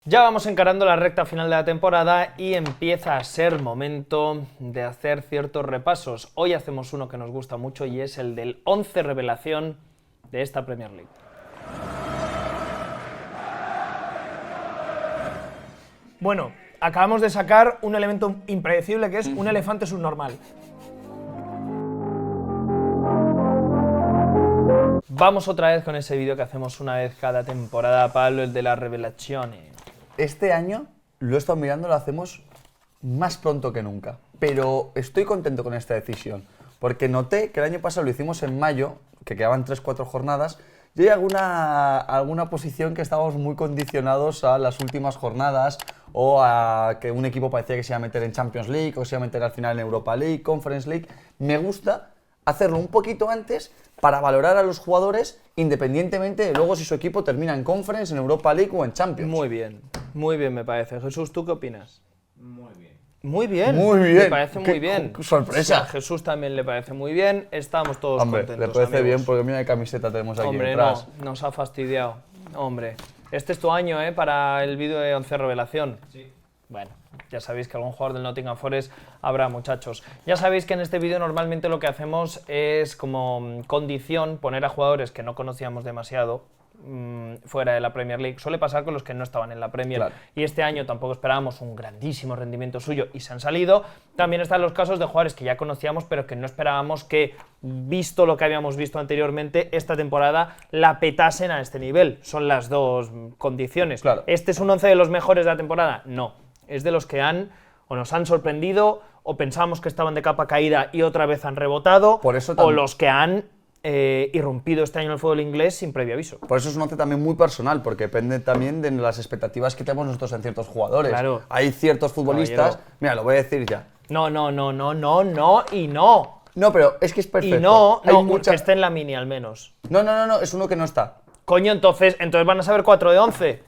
Ya vamos encarando la recta final de la temporada y empieza a ser momento de hacer ciertos repasos. Hoy hacemos uno que nos gusta mucho y es el del 11 revelación de esta Premier League. Bueno, acabamos de sacar un elemento impredecible que es un elefante subnormal. Vamos otra vez con ese vídeo que hacemos una vez cada temporada, Pablo, el de las revelaciones. Este año lo he estado mirando, lo hacemos más pronto que nunca, pero estoy contento con esta decisión, porque noté que el año pasado lo hicimos en mayo, que quedaban 3-4 jornadas, y hay alguna posición que estábamos muy condicionados a las últimas jornadas o a que un equipo parecía que se iba a meter en Champions League o se iba a meter al final en Europa League, Conference League. Me gusta hacerlo un poquito antes para valorar a los jugadores independientemente de luego si su equipo termina en Conference, en Europa League o en Champions. Muy bien me parece. Jesús, ¿tú qué opinas? Muy bien. Muy bien. Muy bien. Me parece muy Qué bien. sorpresa. Sí, a Jesús también le parece muy bien. Estamos todos Hombre, contentos, le parece amigos. bien porque mira qué camiseta tenemos aquí Hombre, detrás. no, nos ha fastidiado. Hombre, este es tu año, para el vídeo de 11 revelación. Sí. Bueno, ya sabéis que algún jugador del Nottingham Forest habrá, muchachos. Ya sabéis que en este vídeo normalmente lo que hacemos es como condición poner a jugadores que no conocíamos demasiado fuera de la Premier League. Suele pasar con los que no estaban en la Premier. Claro. Y este año tampoco esperábamos un grandísimo rendimiento suyo y se han salido. También están los casos de jugadores que ya conocíamos pero que no esperábamos que, visto lo que habíamos visto anteriormente, esta temporada la petasen a este nivel. Son las dos condiciones. Claro. ¿Este es un 11 de los mejores de la temporada? No. Es de los que nos han sorprendido, o pensábamos que estaban de capa caída y otra vez han rebotado, Por eso o los que han irrumpido este año en el fútbol inglés sin previo aviso. Por eso es un once también muy personal, porque depende también de las expectativas que tenemos nosotros en ciertos jugadores. Claro. Hay ciertos futbolistas, Caballero. mira, lo voy a decir ya. No y no. No, pero es que es perfecto. Y no, Hay que esté en la mini al menos. No, es uno que no está. Coño, entonces van a saber 4 de 11.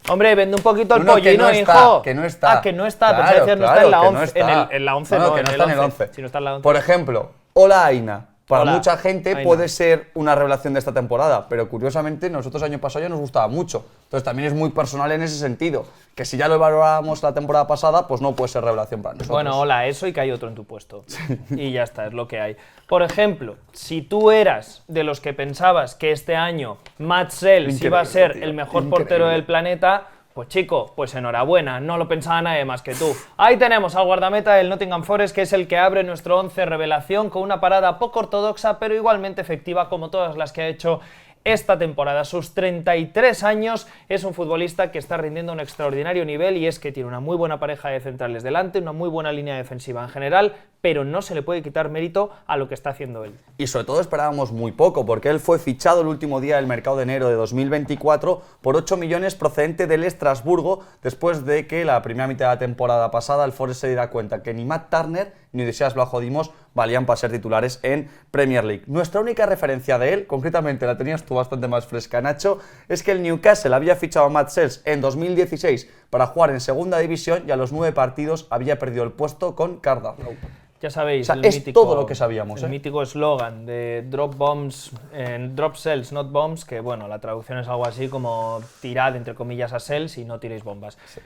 Hombre, vende un poquito el Uno que pollino, no está, hijo. que no está. Ah, que no está. Claro, Pensaba decir, no está claro, en la que 11. no está. En la 11 No, que no está en el 11. Si no está en la 11. Por ejemplo, Ola Aina. Para Hola, mucha gente Aina. puede ser una revelación de esta temporada, pero curiosamente nosotros el año pasado ya nos gustaba mucho. Entonces también es muy personal en ese sentido, que si ya lo valorábamos la temporada pasada, pues no puede ser revelación para nosotros. Bueno, hola, eso y que hay otro en tu puesto. Y ya está, es lo que hay. Por ejemplo, si tú eras de los que pensabas que este año Matt Sells Increíble, iba a ser tío, el mejor increíble. portero del planeta, pues chico, pues enhorabuena, no lo pensaba nadie más que tú. Ahí tenemos al guardameta del Nottingham Forest, que es el que abre nuestro 11 revelación con una parada poco ortodoxa, pero igualmente efectiva como todas las que ha hecho esta temporada. A sus 33 años es un futbolista que está rindiendo a un extraordinario nivel y es que tiene una muy buena pareja de centrales delante, una muy buena línea defensiva en general, pero no se le puede quitar mérito a lo que está haciendo él. Y sobre todo esperábamos muy poco, porque él fue fichado el último día del mercado de enero de 2024 por 8 millones procedente del Estrasburgo, después de que la primera mitad de la temporada pasada el Forest se diera cuenta que ni Matt Turner ni Odysseas Vlachodimos valían para ser titulares en Premier League. Nuestra única referencia de él, concretamente la tenías tú bastante más fresca, Nacho, es que el Newcastle había fichado a Matt Sells en 2016 para jugar en segunda división y a los 9 partidos había perdido el puesto con Cardiff. Ya sabéis, O sea, el es mítico, todo lo que sabíamos, el mítico eslogan de drop bombs, drop cells, not bombs, que bueno, la traducción es algo así como tirad entre comillas a cells y no tiréis bombas. Sí.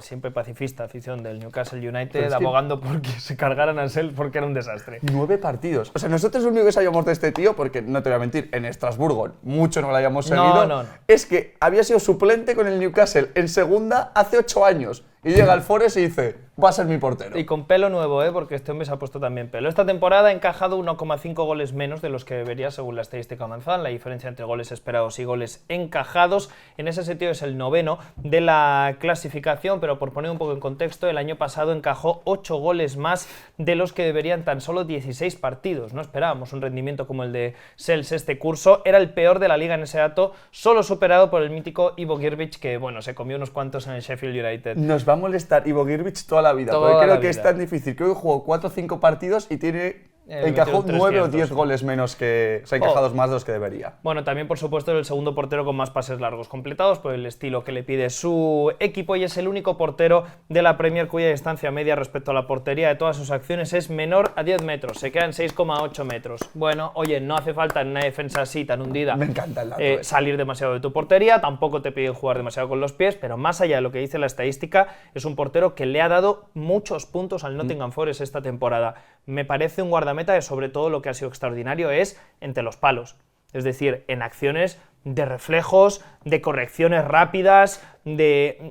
Siempre pacifista afición del Newcastle United, Pero es que- abogando porque se cargaran a cells porque era un desastre. 9 partidos. O sea, nosotros lo único que sabíamos de este tío, porque no te voy a mentir, en Estrasburgo mucho no lo hayamos seguido, No. es que había sido suplente con el Newcastle en segunda hace 8 años. Y llega al Forest y dice, va a ser mi portero. Y con pelo nuevo, porque este hombre se ha puesto también pelo. Esta temporada ha encajado 1,5 goles menos de los que debería según la estadística avanzada. La diferencia entre goles esperados y goles encajados, en ese sentido es el 9º de la clasificación, pero por poner un poco en contexto, el año pasado encajó 8 goles más de los que deberían tan solo 16 partidos. No esperábamos un rendimiento como el de Sells este curso. Era el peor de la liga en ese dato, solo superado por el mítico Ivo Girbic, que bueno, se comió unos cuantos en el Sheffield United. Nos va a molestar Ivo Girbic toda la vida, Toda porque la creo que vida. es tan difícil que hoy jugó 4 o 5 partidos y tiene Encajó 9 o 10 300. goles menos que... O sea, encajados más de los que debería. Bueno, también por supuesto es el segundo portero con más pases largos completados por el estilo que le pide su equipo y es el único portero de la Premier cuya distancia media respecto a la portería de todas sus acciones es menor a 10 metros, se queda en 6,8 metros. Bueno, oye, no hace falta en una defensa así tan hundida Me encanta el dato, salir demasiado de tu portería, tampoco te piden jugar demasiado con los pies, pero más allá de lo que dice la estadística, es un portero que le ha dado muchos puntos al Nottingham Forest esta temporada. Me parece un guardameta que sobre todo lo que ha sido extraordinario es entre los palos. Es decir, en acciones de reflejos, de correcciones rápidas,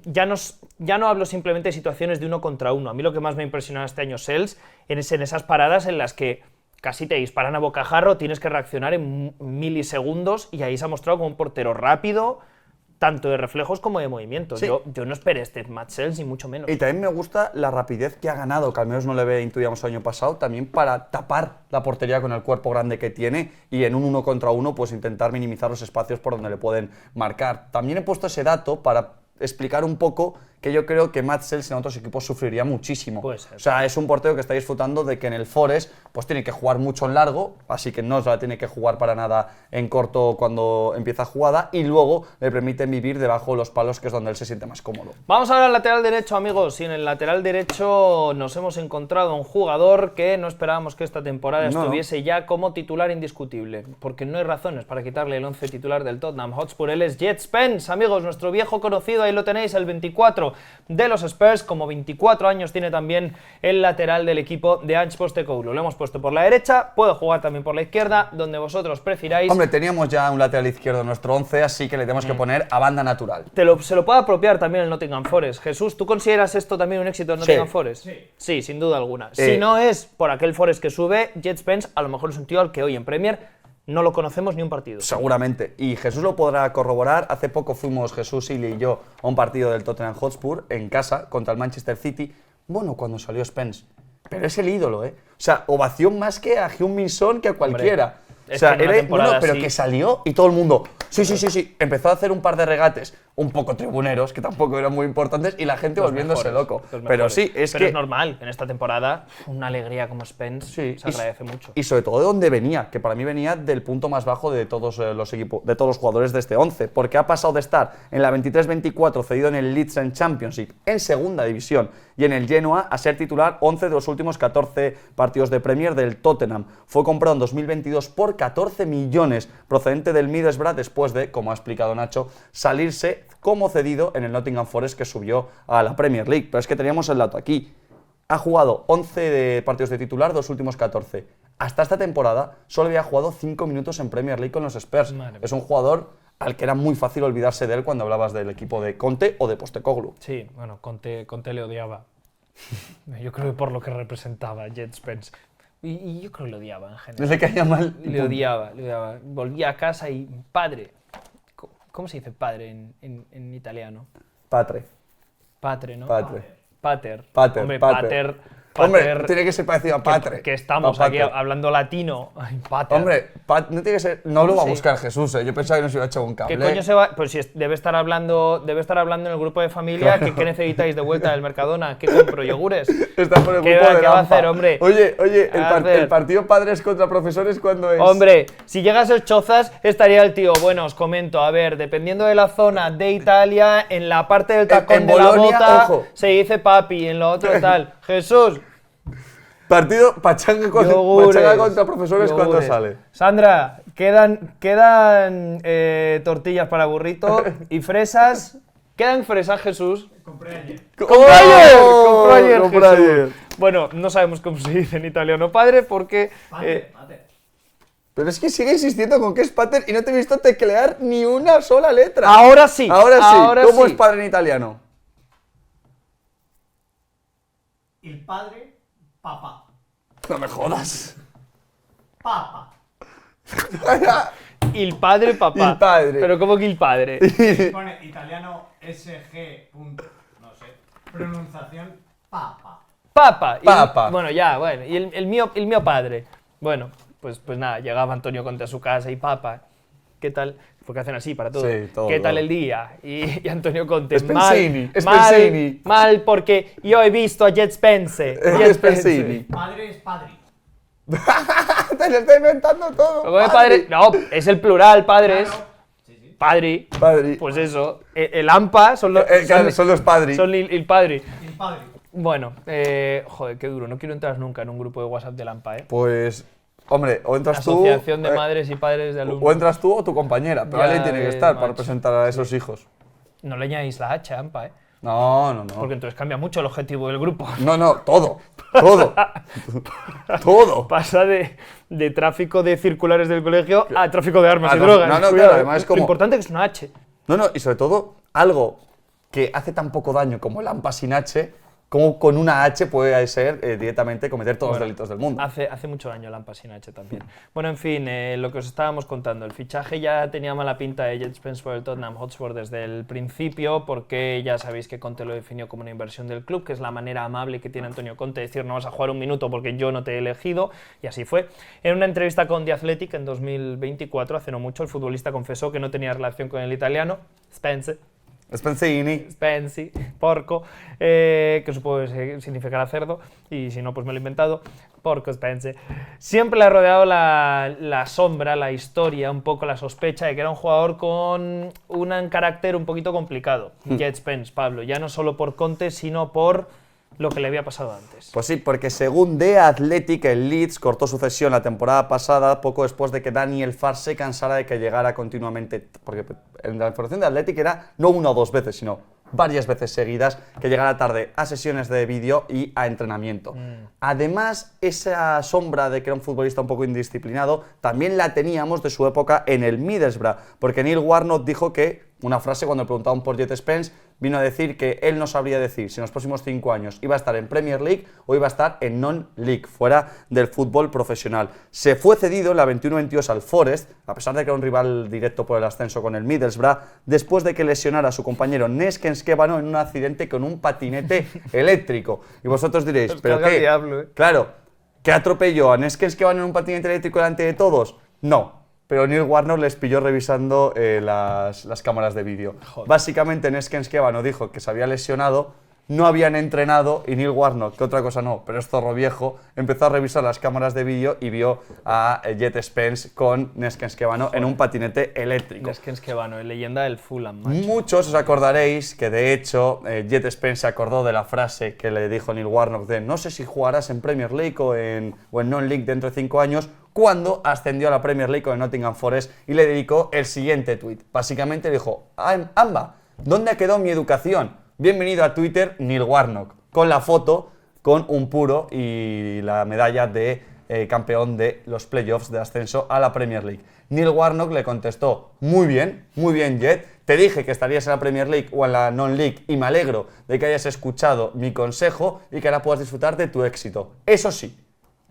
ya no hablo simplemente de situaciones de 1 contra 1. A mí lo que más me ha impresionado este año Sels es en esas paradas en las que casi te disparan a bocajarro, tienes que reaccionar en milisegundos y ahí se ha mostrado como un portero rápido, tanto de reflejos como de movimientos. Sí. Yo no esperé este Matt Sels ni mucho menos. Y también me gusta la rapidez que ha ganado, que al menos no le intuíamos el año pasado, también para tapar la portería con el cuerpo grande que tiene y en un 1 contra 1 pues intentar minimizar los espacios por donde le pueden marcar. También he puesto ese dato para explicar un poco que yo creo que Matt Sels en otros equipos sufriría muchísimo. Puede ser. O sea, es un portero que está disfrutando de que en el Forest pues tiene que jugar mucho en largo, así que no se la tiene que jugar para nada en corto cuando empieza jugada y luego le permiten vivir debajo de los palos, que es donde él se siente más cómodo. Vamos ahora al lateral derecho, amigos, y en el lateral derecho nos hemos encontrado a un jugador que no esperábamos que esta temporada estuviese ya como titular indiscutible, porque no hay razones para quitarle el 11 titular del Tottenham Hotspur. Él es Jet Spence, amigos, nuestro viejo conocido, ahí lo tenéis, el 24 de los Spurs, como 24 años tiene también el lateral del equipo de Ange Postecoglou. Lo hemos puesto por la derecha, puede jugar también por la izquierda, donde vosotros prefiráis. Hombre, teníamos ya un lateral izquierdo en nuestro 11, así que le tenemos que poner a banda natural. Se lo puede apropiar también el Nottingham Forest. Jesús, ¿tú consideras esto también un éxito del Nottingham Forest? Sí, sin duda alguna. Si no es por aquel Forest que sube, Jet Spence a lo mejor es un tío al que hoy en Premier no lo conocemos ni un partido. Seguramente. Y Jesús lo podrá corroborar. Hace poco fuimos Jesús, Ili y yo a un partido del Tottenham Hotspur en casa contra el Manchester City. Bueno, cuando salió Spence. Pero es el ídolo, ¿eh? O sea, ovación más que a Heung-min Son que a cualquiera. Hombre, o sea, es que en una temporada pero así. que salió y todo el mundo. Sí. Empezó a hacer un par de regates un poco tribuneros, que tampoco eran muy importantes, y la gente volviéndose loco. Pero sí, es Pero que. es normal, en esta temporada, una alegría como Spence se agradece mucho. Y sobre todo de dónde venía, que para mí venía del punto más bajo de todos los equipos, de todos los jugadores de este 11, porque ha pasado de estar en la 23-24 cedido en el Leeds en Championship, en segunda división, y en el Genoa a ser titular 11 de los últimos 14 partidos de Premier del Tottenham. Fue comprado en 2022 por 14 millones procedente del Middlesbrough después de, como ha explicado Nacho, salirse como cedido en el Nottingham Forest que subió a la Premier League. Pero es que teníamos el dato aquí. Ha jugado 11 partidos de titular, los últimos 14. Hasta esta temporada solo había jugado 5 minutos en Premier League con los Spurs. Es un jugador al que era muy fácil olvidarse de él cuando hablabas del equipo de Conte o de Postecoglou. Sí, bueno, Conte le odiaba. Yo creo que por lo que representaba Jet Spence. Y yo creo que le odiaba en general. No le caía mal. Le odiaba. Volvía a casa y padre. ¿Cómo se dice padre en italiano? Patre. Patre, ¿no? Patre. Pater. Pater. Hombre, Pater. pater. Hombre, tiene que ser parecido a Patre. Que estamos A aquí Pater. hablando latino. Ay, pater. Hombre, no tiene que ser. No lo va a Sí. buscar Jesús, ¿eh? Yo pensaba que nos iba a echar un cable. ¿Qué coño se va? Pues si debe estar hablando en el grupo de familia. ¿Qué necesitáis de vuelta del Mercadona? ¿Qué compro? ¿Yogures? Está por el ¿Qué grupo va- de qué va a Lampa. hacer, hombre? Oye, ¿Qué va a hacer? el partido padres contra profesores, ¿cuándo es? Hombre, si llega a ser Chozas, estaría el tío. Bueno, os comento, a ver, dependiendo de la zona de Italia, en la parte del tacón en de la Bolonia, bota ojo. se dice papi, en lo otro tal. Jesús, Partido pachanga contra profesores, ¿cuándo yogures. sale? Sandra, quedan tortillas para burrito y fresas. ¿Quedan fresas, Jesús? Compré ayer. ¡Compró ayer! ¡Oh! ¡Compró ayer, Compró Jesús! ayer. Bueno, no sabemos cómo se dice en italiano padre porque... Pater. Pero es que sigue insistiendo con que es pater y no te he visto teclear ni una sola letra. Ahora sí. Ahora sí. ¿Cómo sí. es padre en italiano? El padre, papá. No me jodas. Papa. Il padre papá. Il padre. Pero ¿cómo que il padre? Pone italiano SG. No sé. Pronunciación papa. Papa. Papa. Bueno, ya, bueno. Y el mío padre. Bueno, pues nada, llegaba Antonio Conte a su casa y papa. ¿Qué tal? Porque hacen así para todo. Sí, todo, ¿Qué tal todo. el día? Y Antonio Conte, Spencini, mal, Spencini. mal porque yo he visto a Jet Spence. Spencini. Padre es padre. Te lo estoy inventando todo. Luego de padre, no, es el plural, padres. Padri. Padri. Pues eso. El AMPA son los, Claro, son los padri. Son el padri. Bueno, joder, qué duro. No quiero entrar nunca en un grupo de WhatsApp del AMPA, ¿eh? Pues, hombre, o entras tú... Asociación de Madres y Padres de Alumnos. O entras tú o tu compañera, pero Ya alguien tiene que ves, estar para macho. presentar a esos hijos. No le añadís la H a AMPA, ¿eh? No. Porque entonces cambia mucho el objetivo del grupo. No, todo. Todo. Pasa de tráfico de circulares del colegio a tráfico de armas y no, drogas. no, Cuidado, claro, además es como- Lo importante es que es una H. No, y sobre todo, algo que hace tan poco daño como el AMPA sin H, como con una H puede ser directamente cometer todos los delitos del mundo. Hace mucho daño el AMPA sin H también. Bueno, en fin, lo que os estábamos contando. El fichaje ya tenía mala pinta de Jet Spence por el Tottenham Hotspur desde el principio, porque ya sabéis que Conte lo definió como una inversión del club, que es la manera amable que tiene Antonio Conte de decir no vas a jugar un minuto porque yo no te he elegido, y así fue. En una entrevista con The Athletic en 2024, hace no mucho, el futbolista confesó que no tenía relación con el italiano, Spence, porco, que supongo que significará cerdo, y si no, pues me lo he inventado, porco Spence. Siempre le ha rodeado la sombra, la historia, un poco la sospecha de que era un jugador con un carácter un poquito complicado. Jet Spence, Pablo, ya no solo por Conte, sino por lo que le había pasado antes. Pues sí, porque según The Athletic, el Leeds cortó su cesión la temporada pasada poco después de que Daniel Farr se cansara de que llegara continuamente, porque en la información de Athletic era no una o dos veces, sino varias veces seguidas, que llegara tarde a sesiones de vídeo y a entrenamiento. Además, esa sombra de que era un futbolista un poco indisciplinado, también la teníamos de su época en el Middlesbrough, porque Neil Warnock dijo que, una frase cuando le preguntaban por Jet Spence, vino a decir que él no sabría decir si en los próximos 5 años iba a estar en Premier League o iba a estar en Non-League, fuera del fútbol profesional. Se fue cedido en la 21-22 al Forest, a pesar de que era un rival directo por el ascenso con el Middlesbrough, después de que lesionara a su compañero Nesken Skevano en un accidente con un patinete eléctrico. Y vosotros diréis, ¿pero carga el qué? diablo, ¿eh? Claro, ¿qué atropelló a Nesken Skevano en un patinete eléctrico delante de todos? No. Pero Neil Warnock les pilló revisando las cámaras de vídeo. Básicamente, Nesken Skevano dijo que se había lesionado, no habían entrenado y Neil Warnock, que otra cosa no, pero es zorro viejo, empezó a revisar las cámaras de vídeo y vio a Jet Spence con Nesken Skevano en un patinete eléctrico. Nesken Skevano, leyenda del Fulham, macho. Muchos os acordaréis que, de hecho, Jet Spence se acordó de la frase que le dijo Neil Warnock de no sé si jugarás en Premier League o en Non-League dentro de 5 años, cuando ascendió a la Premier League con el Nottingham Forest y le dedicó el siguiente tuit. Básicamente dijo, Amba, ¿dónde quedó mi educación? Bienvenido a Twitter, Neil Warnock, con la foto, con un puro y la medalla de campeón de los playoffs de ascenso a la Premier League. Neil Warnock le contestó, muy bien, Jet, te dije que estarías en la Premier League o en la Non-League y me alegro de que hayas escuchado mi consejo y que ahora puedas disfrutar de tu éxito. Eso sí,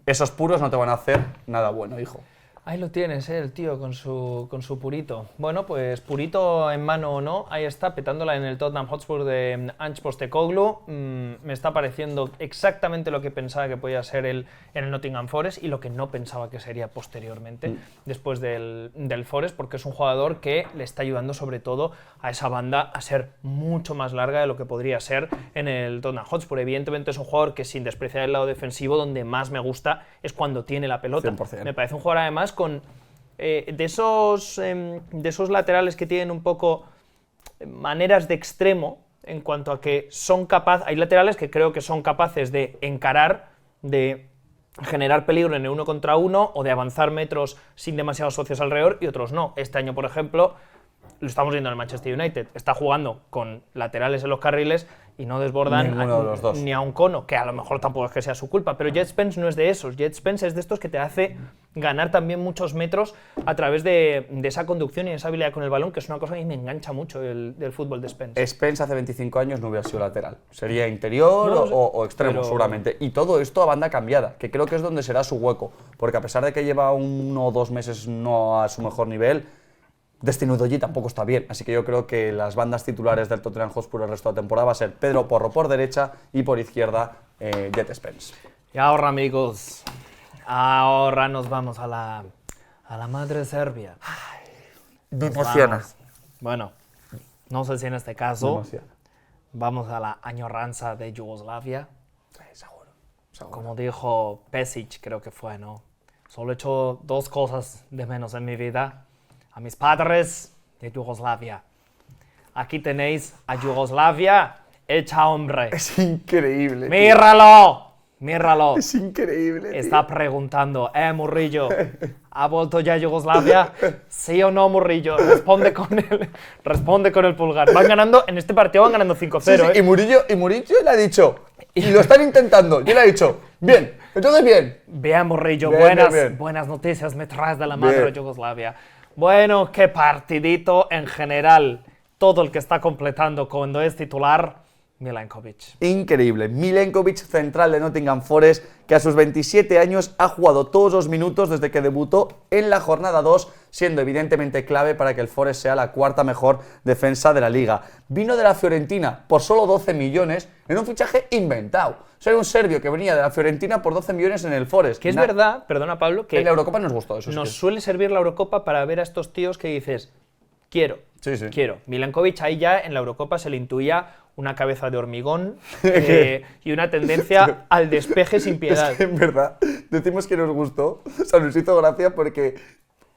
esos puros no te van a hacer nada bueno, hijo. Ahí lo tienes, el tío, con su purito. Bueno, pues purito en mano o no, ahí está, petándola en el Tottenham Hotspur de Ange Postecoglou. Me está pareciendo exactamente lo que pensaba que podía ser él en el Nottingham Forest y lo que no pensaba que sería posteriormente, después del Forest, porque es un jugador que le está ayudando sobre todo a esa banda a ser mucho más larga de lo que podría ser en el Tottenham Hotspur. Evidentemente es un jugador que, sin despreciar el lado defensivo, donde más me gusta es cuando tiene la pelota. 100%. Me parece un jugador además con de esos laterales que tienen un poco maneras de extremo en cuanto a que son capaces, hay laterales que creo que son capaces de encarar, de generar peligro en el 1 contra 1 o de avanzar metros sin demasiados socios alrededor, y otros no. Este año, por ejemplo, lo estamos viendo en el Manchester United, está jugando con laterales en los carriles y no desbordan Ninguno de los dos. ni a un cono, que a lo mejor tampoco es que sea su culpa, pero Jet Spence no es de esos. Jet Spence es de estos que te hace ganar también muchos metros a través de esa conducción y esa habilidad con el balón, que es una cosa que a mí me engancha mucho del fútbol de Spence. Spence hace 25 años no hubiera sido lateral, sería interior No lo sé, o extremo pero seguramente, y todo esto a banda cambiada, que creo que es donde será su hueco, porque a pesar de que lleva 1 o 2 meses no a su mejor nivel, Destiny Udogie tampoco está bien, así que yo creo que las bandas titulares del Tottenham Hotspur el resto de la temporada va a ser Pedro Porro por derecha y por izquierda Jet Spence. Y ahora, amigos, ahora nos vamos a la madre Serbia. Me Nos emociona. vamos. Bueno, no sé si en este caso vamos a la añoranza de Yugoslavia. Seguro. Como dijo Pesic, creo que fue, ¿no? Solo he hecho 2 cosas de menos en mi vida. A mis padres de Yugoslavia. Aquí tenéis a Yugoslavia hecha hombre. Es increíble. tío. ¡Míralo! ¡Míralo! Es increíble. tío. Está preguntando, Murillo, ¿ha vuelto ya Yugoslavia? ¿Sí o no, Murillo? Responde con el pulgar. Van ganando, en este partido van ganando 5-0, Sí, sí, ¿eh? y Murillo le ha dicho, y lo están intentando, yo le he dicho, bien, entonces bien. Bien, Murillo, Bien, buenas, bien, bien. buenas noticias me traes de la madre Bien. de Yugoslavia. Bueno, qué partidito en general. Todo el que está completando cuando es titular, Milenkovic. Increíble. Milenkovic, central de Nottingham Forest, que a sus 27 años ha jugado todos los minutos desde que debutó en la jornada 2, siendo evidentemente clave para que el Forest sea la 4ª mejor defensa de la liga. Vino de la Fiorentina por solo 12 millones en un fichaje inventado. O sea, era un serbio que venía de la Fiorentina por 12 millones en el Forest. Que es verdad, perdona Pablo, que En la Eurocopa nos gustó eso. nos sí. suele servir la Eurocopa para ver a estos tíos que dices, quiero. Sí, sí. Quiero. Milenkovic ahí ya en la Eurocopa se le intuía una cabeza de hormigón y una tendencia al despeje sin piedad. Es que en verdad, decimos que nos gustó, o sea, nos hizo gracia porque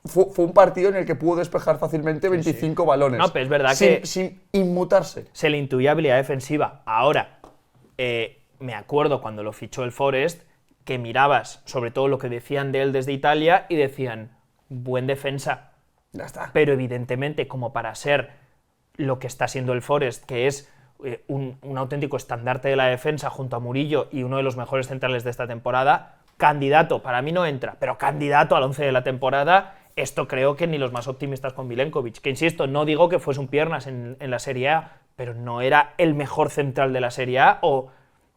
fue un partido en el que pudo despejar fácilmente 25 balones. No, pero es verdad sin, que- sin inmutarse. Se le intuía habilidad defensiva. Ahora, me acuerdo cuando lo fichó el Forest que mirabas sobre todo lo que decían de él desde Italia y decían, buen defensa. Ya está. Pero evidentemente, como para ser lo que está siendo el Forest, que es un auténtico estandarte de la defensa junto a Murillo y uno de los mejores centrales de esta temporada, candidato, para mí no entra, pero candidato al 11 de la temporada, esto creo que ni los más optimistas con Milenkovic, que insisto, no digo que fuese un piernas en la Serie A, pero no era el mejor central de la Serie A o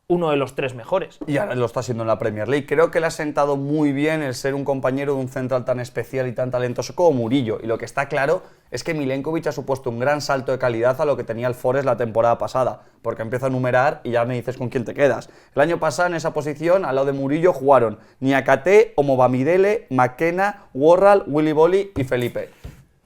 uno de los 3 mejores. Y ahora lo está haciendo en la Premier League. Creo que le ha sentado muy bien el ser un compañero de un central tan especial y tan talentoso como Murillo. Y lo que está claro es que Milenkovic ha supuesto un gran salto de calidad a lo que tenía el Forest la temporada pasada. Porque empiezo a numerar y ya me dices con quién te quedas. El año pasado en esa posición, al lado de Murillo, jugaron Niakate, Omobamidele, McKenna, Worrall, Willy Bolly y Felipe.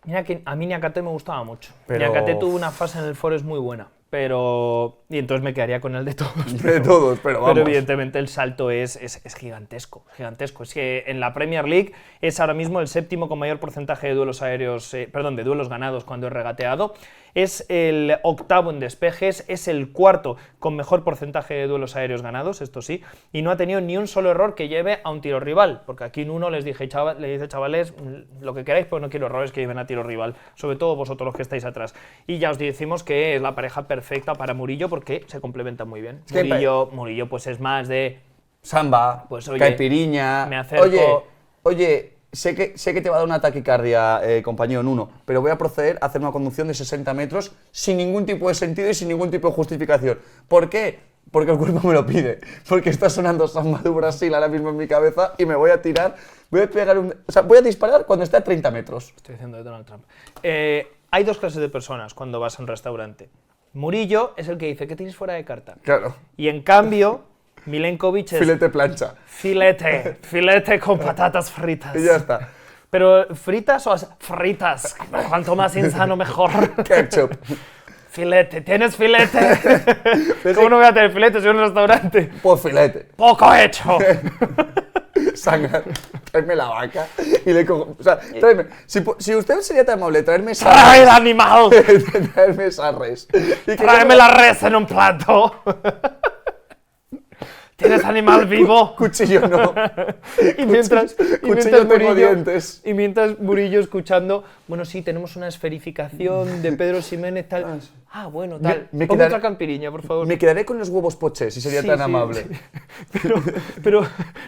Mira que a mí Niakate me gustaba mucho. Pero- Niakate tuvo una fase en el Forest muy buena, pero... Y entonces me quedaría con el de todos. De todos, pero vamos. Pero evidentemente el salto es gigantesco, gigantesco. Es que en la Premier League es ahora mismo el 7º con mayor porcentaje de duelos aéreos, de duelos ganados cuando es regateado. Es el 8º en despejes, es el 4º con mejor porcentaje de duelos aéreos ganados, esto sí, y no ha tenido ni un solo error que lleve a un tiro rival, porque aquí en uno les dice, chavales, lo que queráis, pues no quiero errores que lleven a tiro rival, sobre todo vosotros los que estáis atrás. Y ya os decimos que es la pareja perfecta para Murillo porque se complementan muy bien. Es que Murillo pues es más de... Samba, Pues, oye, caipiriña. me acerco- Oye, sé que te va a dar una taquicardia, compañero, en uno, pero voy a proceder a hacer una conducción de 60 metros sin ningún tipo de sentido y sin ningún tipo de justificación. ¿Por qué? Porque el cuerpo me lo pide. Porque está sonando Samba de Brasil ahora mismo en mi cabeza y me voy a tirar, voy a disparar cuando esté a 30 metros. Estoy diciendo de Donald Trump. Hay 2 clases de personas cuando vas a un restaurante. Murillo es el que dice, ¿qué tienes fuera de carta? Claro. Y en cambio, Milenkovic es Filete plancha. filete con patatas fritas. Y ya está. Pero fritas o fritas, cuanto más insano mejor. Ketchup. Filete, ¿tienes filete? ¿Cómo no voy a tener filete si en un restaurante? Pues filete. ¡Poco hecho! Sangra. Tráeme la vaca y le cojo. O sea, tráeme. Si usted sería tan amable, traerme esa ¡Trae el animal! traerme esa res. Y que ¡Tráeme la res en un plato! ¿Tienes animal vivo? Cuchillo no. Y mientras Cuchillo tengo dientes. y mientras Murillo escuchando, bueno, sí, tenemos una esferificación de Pedro Ximénez, tal. Ah, bueno, tal. me Ponme quedaré- otra campiriña, por favor. Me quedaré con los huevos poché, si sería Sí, tan sí, amable. sí. Pero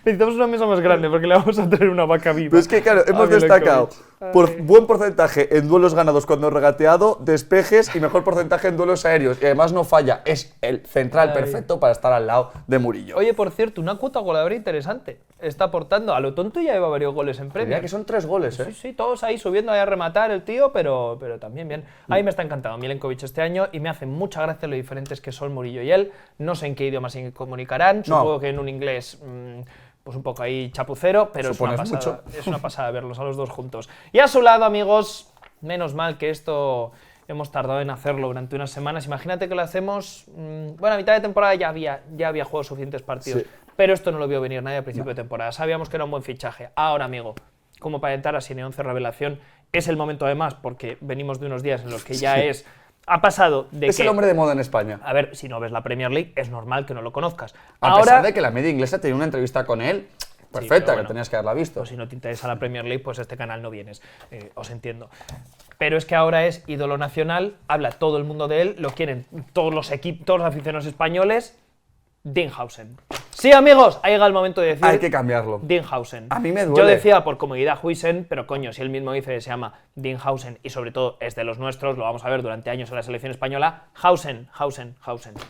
necesitamos una mesa más grande porque le vamos a traer una vaca viva. Pero es que, claro, hemos A Milenkovic. destacado por Ay. buen porcentaje en duelos ganados cuando regateado, despejes y mejor porcentaje en duelos aéreos. Y además no falla, es el central Ay. perfecto para estar al lado de Murillo. Oye, por cierto, una cuota goleadora interesante. Está aportando. A lo tonto ya lleva varios goles en Mira Premier. que son 3 goles, ¿eh? Sí, sí, todos ahí subiendo ahí a rematar el tío, pero también bien. A mí me está encantando Milenkovic este año y me hace mucha gracia lo diferentes que son Murillo y él. No sé en qué idioma se comunicarán, supongo que en un inglés pues un poco ahí chapucero, pero Supones es una pasada, mucho. es una pasada verlos a los dos juntos. Y a su lado, amigos, menos mal que esto hemos tardado en hacerlo durante unas semanas. Imagínate que lo hacemos, bueno, a mitad de temporada ya había jugado suficientes partidos. Sí. pero esto no lo vio venir nadie a principio de temporada. Sabíamos que era un buen fichaje. Ahora, amigo, como para entrar así en 11 revelación, es el momento además, porque venimos de unos días en los que ya ha pasado de Es el hombre de moda en España. A ver, si no ves la Premier League, es normal que no lo conozcas. A pesar de que la media inglesa tenía una entrevista con él perfecta, pero bueno, que tenías que haberla visto. Pues si no te interesa la Premier League, pues este canal no vienes. Os entiendo. Pero es que ahora es ídolo nacional, habla todo el mundo de él, lo quieren todos los equipos, todos los aficionados españoles. Dinghausen. Sí, amigos, ha llegado el momento de decir. Hay que cambiarlo. Dinghausen. A mí me duele. Yo decía por comodidad Huijsen, pero coño, si él mismo dice que se llama Dinghausen y sobre todo es de los nuestros, lo vamos a ver durante años en la selección española. Hausen.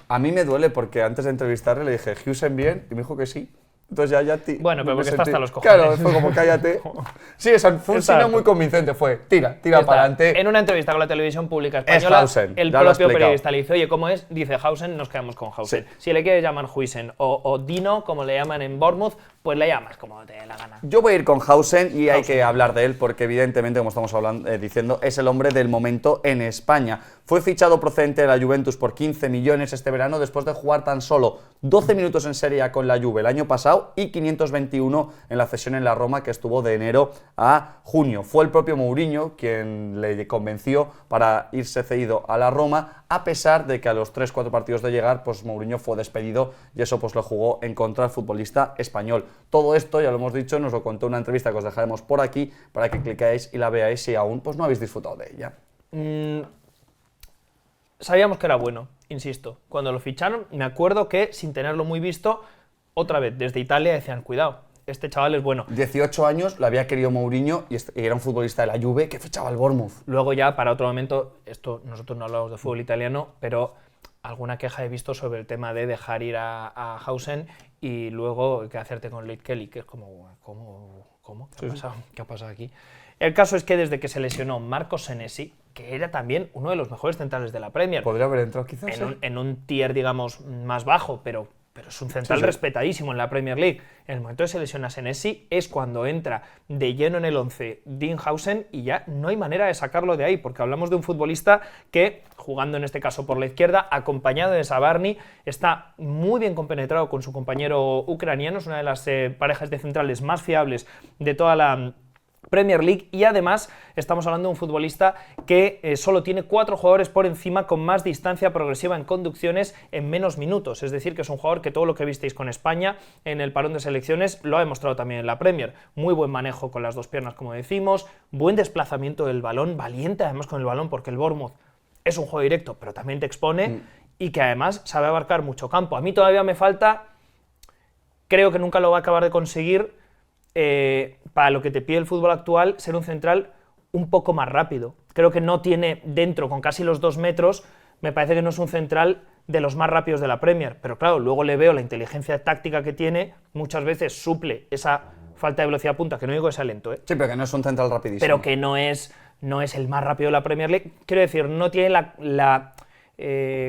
A mí me duele porque antes de entrevistarle le dije, ¿Huijsen bien? Y me dijo que sí. Entonces ya bueno, pero porque está hasta los cojones. Claro, fue como cállate. Sí, fue un signo muy convincente, fue tira para adelante. En una entrevista con la televisión pública española, Hausen, el propio periodista le dice, oye, ¿cómo es? Dice Hausen, nos quedamos con Hausen. Sí. Si le quieres llamar Huijsen o Dino, como le llaman en Bournemouth, pues le llamas como te dé la gana. Yo voy a ir con Hausen y hay que hablar de él porque evidentemente, como estamos diciendo, es el hombre del momento en España. Fue fichado procedente de la Juventus por 15 millones este verano después de jugar tan solo 12 minutos en Serie A con la Juve el año pasado y 521 en la cesión en la Roma que estuvo de enero a junio. Fue el propio Mourinho quien le convenció para irse cedido a la Roma, a pesar de que a los 3-4 partidos de llegar, pues Mourinho fue despedido y eso pues lo jugó en contra del futbolista español. Todo esto, ya lo hemos dicho, nos lo contó en una entrevista que os dejaremos por aquí para que clicáis y la veáis si aún pues no habéis disfrutado de ella. Sabíamos que era bueno, insisto. Cuando lo ficharon, me acuerdo que, sin tenerlo muy visto, otra vez, desde Italia decían, cuidado, este chaval es bueno. 18 años, lo había querido Mourinho y era un futbolista de la Juve que fichaba al Bournemouth. Luego ya, para otro momento, nosotros no hablamos de fútbol italiano, pero alguna queja he visto sobre el tema de dejar ir a Hausen y luego que hacerte con Lloyd Kelly, que es como, ¿cómo? ¿Qué ha pasado aquí? El caso es que desde que se lesionó Marco Senesi, que era también uno de los mejores centrales de la Premier. Podría haber entrado quizás. En un tier, digamos, más bajo, pero es un central respetadísimo en la Premier League. En el momento de que se lesiona Senesi es cuando entra de lleno en el 11 Dinghausen y ya no hay manera de sacarlo de ahí, porque hablamos de un futbolista que, jugando en este caso por la izquierda, acompañado de Zabarny, está muy bien compenetrado con su compañero ucraniano, es una de las parejas de centrales más fiables de toda la Premier League y además estamos hablando de un futbolista que solo tiene 4 jugadores por encima con más distancia progresiva en conducciones en menos minutos, es decir que es un jugador que todo lo que visteis con España en el parón de selecciones lo ha demostrado también en la Premier, muy buen manejo con las dos piernas como decimos, buen desplazamiento del balón, valiente además con el balón porque el Bournemouth es un juego directo pero también te expone y que además sabe abarcar mucho campo. A mí todavía me falta, creo que nunca lo va a acabar de conseguir, para lo que te pide el fútbol actual, ser un central un poco más rápido. Creo que no tiene dentro, con casi los 2 metros, me parece que no es un central de los más rápidos de la Premier, pero claro, luego le veo la inteligencia táctica que tiene, muchas veces suple esa falta de velocidad punta, que no digo que sea lento, Sí, pero que no es un central rapidísimo. Pero que no es el más rápido de la Premier League. Quiero decir, no tiene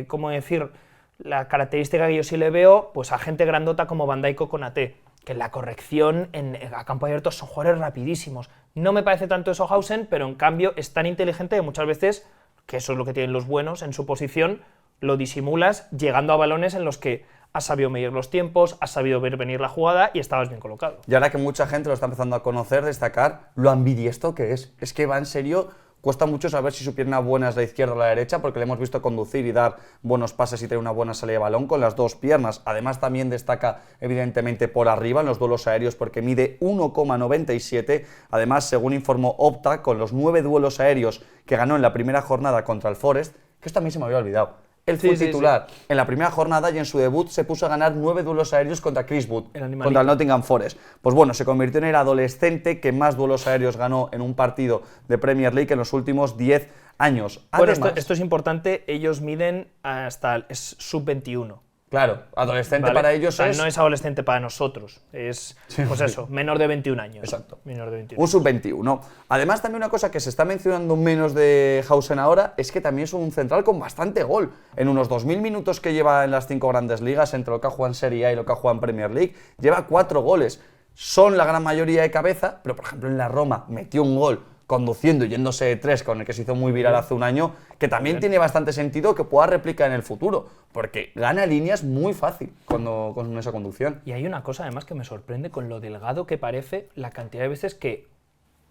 ¿cómo decir? La característica que yo sí le veo, pues a gente grandota como Van Dijk o Konaté, que en la corrección a campo abierto son jugadores rapidísimos. No me parece tanto eso Hausen, pero en cambio es tan inteligente que muchas veces, que eso es lo que tienen los buenos en su posición, lo disimulas llegando a balones en los que has sabido medir los tiempos, has sabido ver venir la jugada y estabas bien colocado. Y ahora que mucha gente lo está empezando a conocer, destacar lo ambidiestro que es. Es que va en serio. Cuesta mucho saber si su pierna buena es la izquierda o la derecha, porque le hemos visto conducir y dar buenos pases y tener una buena salida de balón con las dos piernas. Además, también destaca, evidentemente, por arriba en los duelos aéreos, porque mide 1,97. Además, según informó Opta, con los 9 duelos aéreos que ganó en la primera jornada contra el Forest, que esto a mí se me había olvidado. Él fue titular en la primera jornada y en su debut se puso a ganar 9 duelos aéreos contra Chris Wood, contra el Nottingham Forest. Pues bueno, se convirtió en el adolescente que más duelos aéreos ganó en un partido de Premier League en los últimos 10 años. Además, bueno, esto es importante, ellos miden hasta es sub-21. Claro, adolescente para ellos es... No es adolescente para nosotros, es, pues eso, menor de 21 años. Exacto. Menor de 21. Un sub-21. Además, también una cosa que se está mencionando menos de Hausen ahora es que también es un central con bastante gol. En unos 2.000 minutos que lleva en las 5 grandes ligas, entre lo que ha jugado en Serie A y lo que ha jugado en Premier League, lleva 4 goles. Son la gran mayoría de cabeza, pero por ejemplo en la Roma metió un gol conduciendo y yéndose de 3, con el que se hizo muy viral hace un año, que también tiene bastante sentido que pueda replicar en el futuro, porque gana líneas muy fácil con esa conducción. Y hay una cosa además que me sorprende con lo delgado que parece, la cantidad de veces que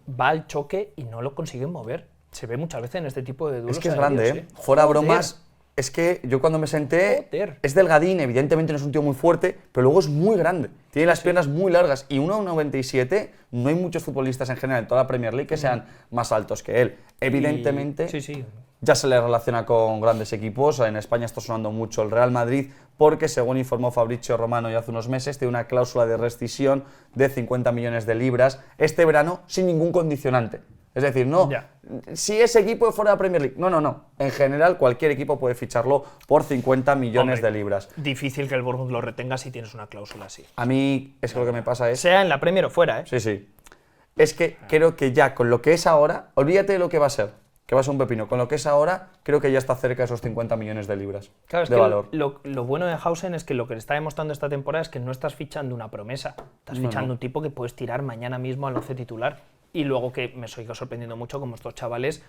va al choque y no lo consiguen mover. Se ve muchas veces en este tipo de duelos. Es que es aéreos, grande, ¿eh? Fuera Joder. bromas, es que yo cuando me senté, Joder. es delgadín, evidentemente no es un tío muy fuerte, pero luego es muy grande. Tiene las piernas muy largas y 1,97, no hay muchos futbolistas en general en toda la Premier League que sean más altos que él. Evidentemente, Sí. ya se le relaciona con grandes equipos. En España está sonando mucho el Real Madrid porque, según informó Fabrizio Romano ya hace unos meses, tiene una cláusula de rescisión de 50 millones de libras este verano sin ningún condicionante. Es decir, no, si ese equipo es fuera de la Premier League. No. En general, cualquier equipo puede ficharlo por 50 millones de libras. Difícil que el Bournemouth lo retenga si tienes una cláusula así. A mí, es que lo que me pasa es... Sea en la Premier o fuera, ¿eh? Sí. Es que creo que ya con lo que es ahora, olvídate de lo que va a ser, que va a ser un pepino. Con lo que es ahora, creo que ya está cerca de esos 50 millones de libras Claro, es de que valor. lo bueno de Hausen es que lo que le está demostrando esta temporada es que no estás fichando una promesa, estás fichando un tipo que puedes tirar mañana mismo al 11 titular. Y luego que me sigue sorprendiendo mucho como estos chavales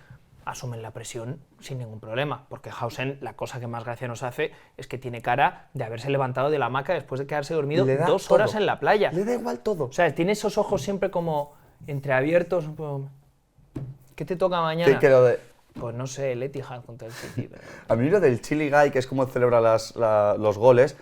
asumen la presión sin ningún problema, porque Hausen, la cosa que más gracia nos hace es que tiene cara de haberse levantado de la hamaca después de quedarse dormido Le da 2 todo. horas en la playa. Le da igual todo. O sea, tiene esos ojos siempre como entreabiertos. ¿Qué te toca mañana? Que lo de... Pues no sé, el Etihad contra el City. Pero... A mí lo del Chili Guy, que es como celebra los goles,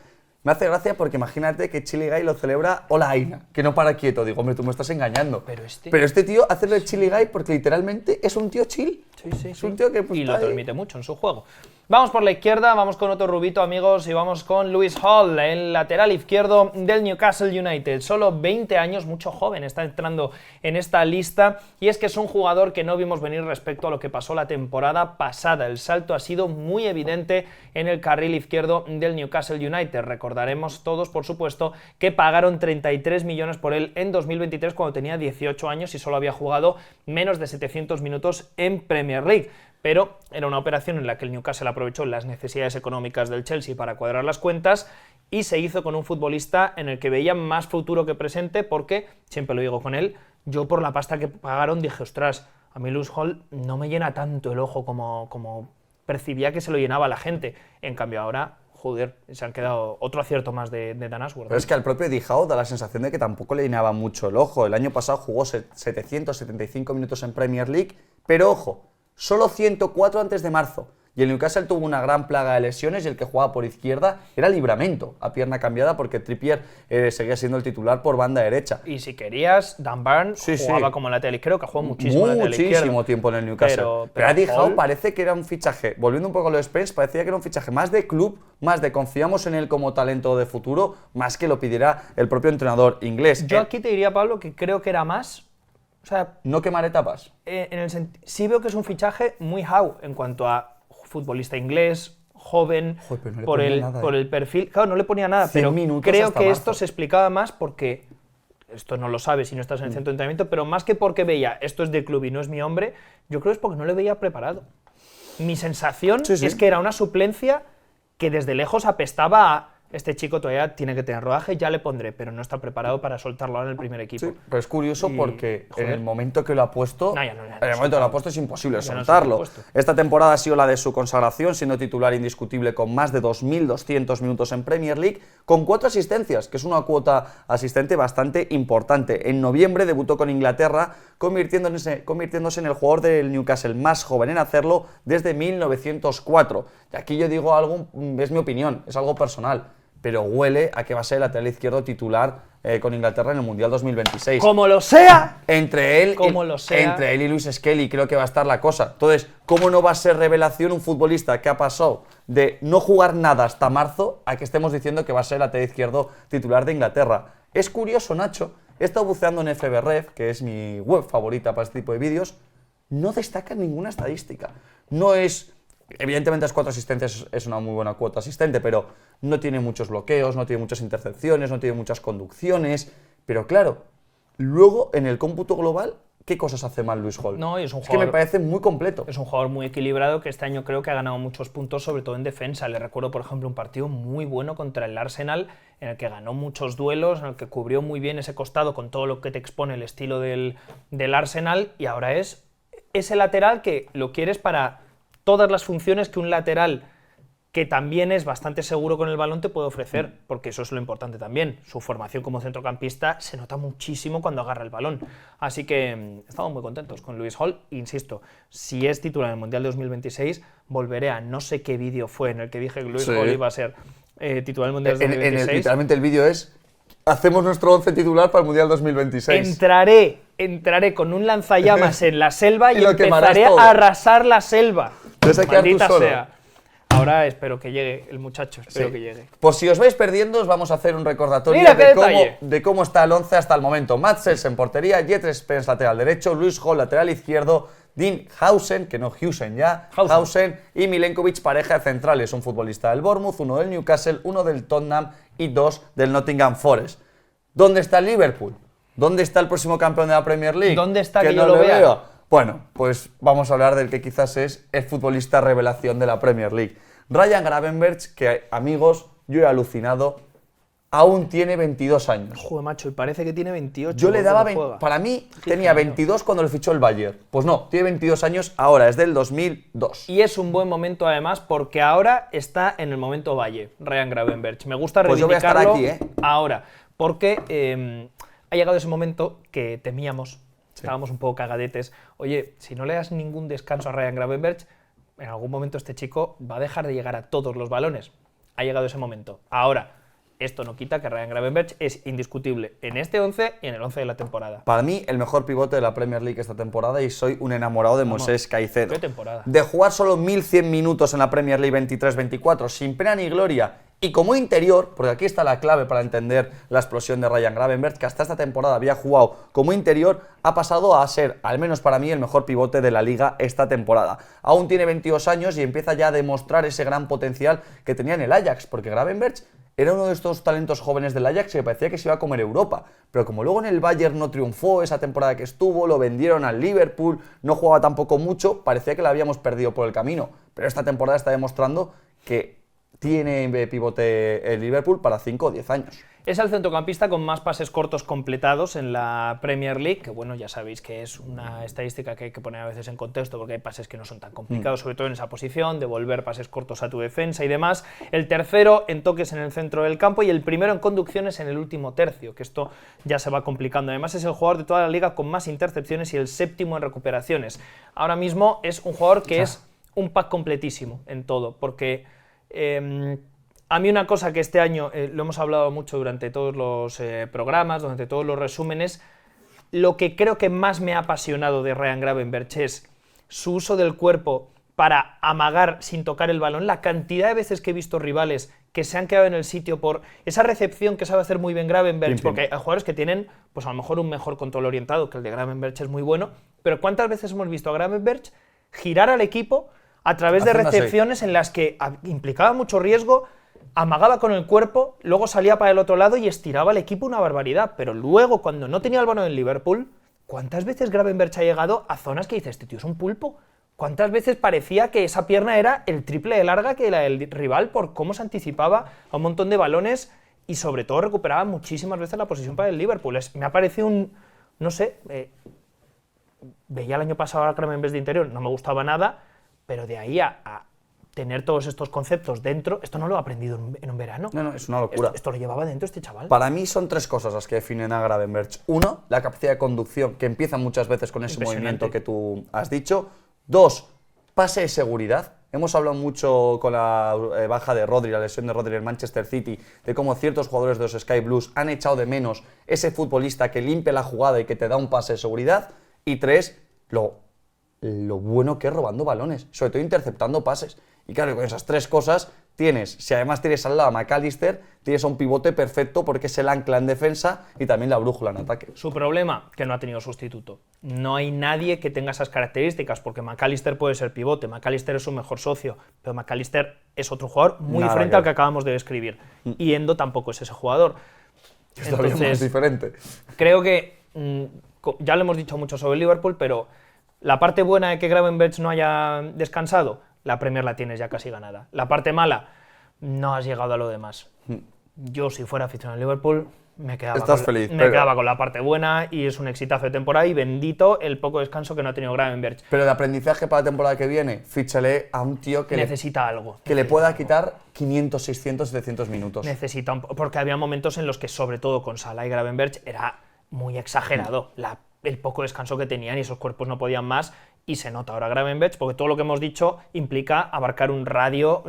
me hace gracia porque imagínate que Chili Guy lo celebra Ola Aina, que no para quieto. Digo, hombre, tú me estás engañando. Pero este tío hace lo de Chili Guy porque literalmente es un tío chill. Sí. Es un tío que pues, y lo está ahí. transmite mucho en su juego. Vamos por la izquierda, vamos con otro rubito, amigos, y vamos con Lewis Hall, el lateral izquierdo del Newcastle United. Solo 20 años, mucho joven, está entrando en esta lista, y es que es un jugador que no vimos venir respecto a lo que pasó la temporada pasada. El salto ha sido muy evidente en el carril izquierdo del Newcastle United. Recordaremos todos, por supuesto, que pagaron 33 millones por él en 2023 cuando tenía 18 años y solo había jugado menos de 700 minutos en Premier League. Pero era una operación en la que el Newcastle aprovechó las necesidades económicas del Chelsea para cuadrar las cuentas y se hizo con un futbolista en el que veía más futuro que presente porque, siempre lo digo con él, yo por la pasta que pagaron dije, ostras, a mí Lewis Hall no me llena tanto el ojo como percibía que se lo llenaba la gente. En cambio ahora, joder, se han quedado otro acierto más de Dan Ashworth. Pero es que al propio Eddie Howe da la sensación de que tampoco le llenaba mucho el ojo. El año pasado jugó 775 minutos en Premier League, pero ojo, solo 104 antes de marzo. Y el Newcastle tuvo una gran plaga de lesiones y el que jugaba por izquierda era Livramento, a pierna cambiada, porque Trippier seguía siendo el titular por banda derecha. Y si querías, Dan Burn jugaba como lateral izquierdo, que jugó muchísimo tiempo en el Newcastle. Pero Eddie Howe parece que era un fichaje, volviendo un poco a lo de Spence, parecía que era un fichaje más de club, más de confiamos en él como talento de futuro, más que lo pidiera el propio entrenador inglés. Yo aquí te diría, Pablo, que creo que era más... O sea, no quemar etapas. Sí veo que es un fichaje muy Howe en cuanto a futbolista inglés, joven, Joder, no por el perfil. Claro, no le ponía nada, pero creo que esto se explicaba más porque, esto no lo sabes si no estás en el centro de entrenamiento, pero más que porque veía esto es de club y no es mi hombre, yo creo que es porque no le veía preparado. Mi sensación es que era una suplencia que desde lejos apestaba a este chico todavía tiene que tener rodaje, ya le pondré, pero no está preparado para soltarlo ahora en el primer equipo. Sí, pero es curioso porque en el momento que lo ha puesto, en el momento que lo ha puesto es imposible soltarlo. Esta temporada ha sido la de su consagración, siendo titular indiscutible con más de 2.200 minutos en Premier League, con 4 asistencias, que es una cuota asistente bastante importante. En noviembre debutó con Inglaterra, convirtiéndose en el jugador del Newcastle más joven en hacerlo desde 1904. Y aquí yo digo algo, es mi opinión, es algo personal, pero huele a que va a ser el lateral izquierdo titular con Inglaterra en el Mundial 2026. ¡Como lo sea! Entre él y Luis Skelly creo que va a estar la cosa. Entonces, ¿cómo no va a ser revelación un futbolista que ha pasado de no jugar nada hasta marzo a que estemos diciendo que va a ser el lateral izquierdo titular de Inglaterra? Es curioso, Nacho, he estado buceando en FBref, que es mi web favorita para este tipo de vídeos, no destaca ninguna estadística. No es... Evidentemente las 4 asistencias es una muy buena cuota asistente, pero no tiene muchos bloqueos, no tiene muchas intercepciones, no tiene muchas conducciones. Pero claro, luego en el cómputo global, ¿qué cosas hace mal Lewis Hall? No, es que me parece muy completo. Es un jugador muy equilibrado que este año creo que ha ganado muchos puntos, sobre todo en defensa. Le recuerdo, por ejemplo, un partido muy bueno contra el Arsenal, en el que ganó muchos duelos, en el que cubrió muy bien ese costado con todo lo que te expone el estilo del Arsenal, y ahora es ese lateral que lo quieres para todas las funciones que un lateral que también es bastante seguro con el balón te puede ofrecer, porque eso es lo importante también. Su formación como centrocampista se nota muchísimo cuando agarra el balón. Así que estamos muy contentos con Lewis Hall. Insisto, si es titular en el Mundial 2026, volveré a no sé qué vídeo fue en el que dije que Lewis Hall iba a ser titular en el Mundial 2026. Literalmente el vídeo es: hacemos nuestro 11 titular para el Mundial 2026. Entraré con un lanzallamas en la selva y lo empezaré quemarás todo. a arrasar la selva. Te vas a quedar tú Maldita solo. sea. Ahora espero que llegue el muchacho, espero que llegue. Pues si os vais perdiendo, os vamos a hacer un recordatorio Mira qué detalle. de cómo está el 11 hasta el momento. Matt Sells en portería, Jet Spence lateral derecho, Lewis Hall lateral izquierdo, Dean Hausen, que no Hausen ya, Hausen y Milenkovic pareja de centrales, un futbolista del Bournemouth, uno del Newcastle, uno del Tottenham y dos del Nottingham Forest. ¿Dónde está el Liverpool? ¿Dónde está el próximo campeón de la Premier League? ¿Dónde está que yo no lo le vea? veo. Bueno, pues vamos a hablar del que quizás es el futbolista revelación de la Premier League. Ryan Gravenberch, que, amigos, yo he alucinado, aún tiene 22 años. Joder, macho, y parece que tiene 28. Yo le daba, juega. para mí, tenía 22 cuando le fichó el Bayern. Pues no, tiene 22 años ahora, es del 2002. Y es un buen momento además porque ahora está en el momento Valle, Ryan Gravenberch. Me gusta Pues yo voy a estar reivindicarlo aquí, ahora, porque ha llegado ese momento que temíamos, estábamos un poco cagadetes. Oye, si no le das ningún descanso a Ryan Gravenberch, en algún momento este chico va a dejar de llegar a todos los balones. Ha llegado ese momento. Ahora, esto no quita que Ryan Gravenberch es indiscutible en este 11 y en el 11 de la temporada. Para mí, el mejor pivote de la Premier League esta temporada y soy un enamorado de Moisés Caicedo. ¿Qué temporada? De jugar solo 1100 minutos en la Premier League 23-24 sin pena ni gloria y como interior, porque aquí está la clave para entender la explosión de Ryan Gravenberch, que hasta esta temporada había jugado como interior, ha pasado a ser, al menos para mí, el mejor pivote de la liga esta temporada. Aún tiene 22 años y empieza ya a demostrar ese gran potencial que tenía en el Ajax, porque Gravenberch era uno de estos talentos jóvenes del Ajax que parecía que se iba a comer Europa, pero como luego en el Bayern no triunfó esa temporada que estuvo, lo vendieron al Liverpool, no jugaba tampoco mucho, parecía que lo habíamos perdido por el camino, pero esta temporada está demostrando que tiene pivote el Liverpool para 5 o 10 años. Es el centrocampista con más pases cortos completados en la Premier League, que bueno, ya sabéis que es una estadística que hay que poner a veces en contexto porque hay pases que no son tan complicados, sobre todo en esa posición, devolver pases cortos a tu defensa y demás. El tercero en toques en el centro del campo y el primero en conducciones en el último tercio, que esto ya se va complicando. Además es el jugador de toda la liga con más intercepciones y el séptimo en recuperaciones. Ahora mismo es un jugador que es un pack completísimo en todo, porque a mí una cosa que este año lo hemos hablado mucho durante todos los programas, durante todos los resúmenes, lo que creo que más me ha apasionado de Ryan Gravenberch es su uso del cuerpo para amagar sin tocar el balón, la cantidad de veces que he visto rivales que se han quedado en el sitio por esa recepción que sabe hacer muy bien Gravenberch, porque hay jugadores que tienen pues a lo mejor un mejor control orientado, que el de Gravenberch es muy bueno, pero ¿cuántas veces hemos visto a Gravenberch girar al equipo a través de recepciones en las que implicaba mucho riesgo, amagaba con el cuerpo, luego salía para el otro lado y estiraba al equipo una barbaridad? Pero luego, cuando no tenía el balón en Liverpool, ¿cuántas veces Gravenberch ha llegado a zonas que dices, este tío es un pulpo? ¿Cuántas veces parecía que esa pierna era el triple de larga que la del rival por cómo se anticipaba a un montón de balones y sobre todo recuperaba muchísimas veces la posición para el Liverpool? Me ha parecido un, no sé, veía el año pasado a Gravenberch de interior, no me gustaba nada, pero de ahí a tener todos estos conceptos dentro, esto no lo he aprendido en un verano. No, es una locura. Esto lo llevaba dentro este chaval. Para mí son tres cosas las que definen a Gravenberch. Uno, la capacidad de conducción, que empieza muchas veces con ese movimiento que tú has dicho. Dos, pase de seguridad. Hemos hablado mucho con la baja de Rodri, la lesión de Rodri en Manchester City, de cómo ciertos jugadores de los Sky Blues han echado de menos ese futbolista que limpia la jugada y que te da un pase de seguridad. Y tres, lo bueno que es robando balones, sobre todo interceptando pases. Y claro, con esas tres cosas tienes, si además tienes al lado a McAllister, tienes a un pivote perfecto porque es el ancla en defensa y también la brújula en ataque. Su problema, que no ha tenido sustituto. No hay nadie que tenga esas características, porque McAllister puede ser pivote, McAllister es su mejor socio, pero McAllister es otro jugador muy diferente al que acabamos de describir. Y Endo tampoco es ese jugador. Es todavía más diferente. Creo que, ya lo hemos dicho mucho sobre el Liverpool, pero la parte buena de que Gravenberch no haya descansado, la Premier la tienes ya casi ganada. La parte mala, no has llegado a lo demás. Yo, si fuera aficionado al Liverpool, Me quedaba, Estás feliz, me pero- quedaba con la parte buena y es un exitazo de temporada y bendito el poco descanso que no ha tenido Gravenberch. Pero de aprendizaje para la temporada que viene, fíchale a un tío que Necesita algo. le pueda quitar 500, 600, 700 minutos. Necesita porque había momentos en los que, sobre todo con Salah y Gravenberch, era muy exagerado el poco descanso que tenían y esos cuerpos no podían más. Y se nota ahora Gravenberch, porque todo lo que hemos dicho implica abarcar un radio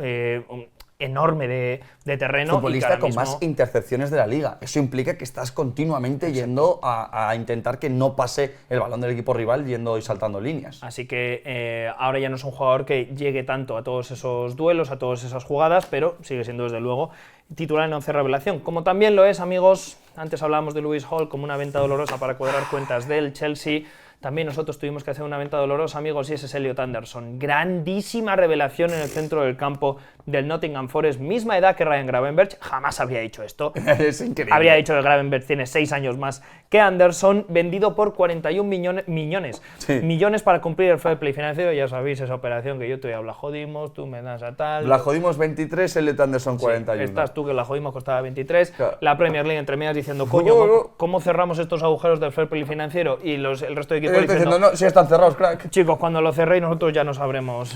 enorme de terreno. Futbolista y que ahora con mismo, más intercepciones de la liga. Eso implica que estás continuamente yendo a intentar que no pase el balón del equipo rival yendo y saltando líneas. Así que ahora ya no es un jugador que llegue tanto a todos esos duelos, a todas esas jugadas, pero sigue siendo desde luego titular en 11 revelación. Como también lo es, amigos, antes hablábamos de Lewis Hall como una venta dolorosa para cuadrar cuentas del Chelsea. También nosotros tuvimos que hacer una venta dolorosa, amigos, y ese es Elliot Anderson. Grandísima revelación en el centro del campo del Nottingham Forest. Misma edad que Ryan Gravenberch. Jamás habría dicho esto. Es increíble. Habría dicho que Gravenberch tiene 6 años más que Anderson, vendido por 41 millones para cumplir el fair play financiero. Ya sabéis, esa operación que yo te la jodimos, tú me das a tal. La jodimos 23, Elliot Anderson 41. Estás tú que la jodimos, costaba 23. Claro. La Premier League entre medias diciendo, coño, ¿cómo cerramos estos agujeros del fair play financiero? Y el resto de equipos Estoy diciendo, no, si están cerrados, crack. chicos, cuando lo cerréis nosotros ya nos habremos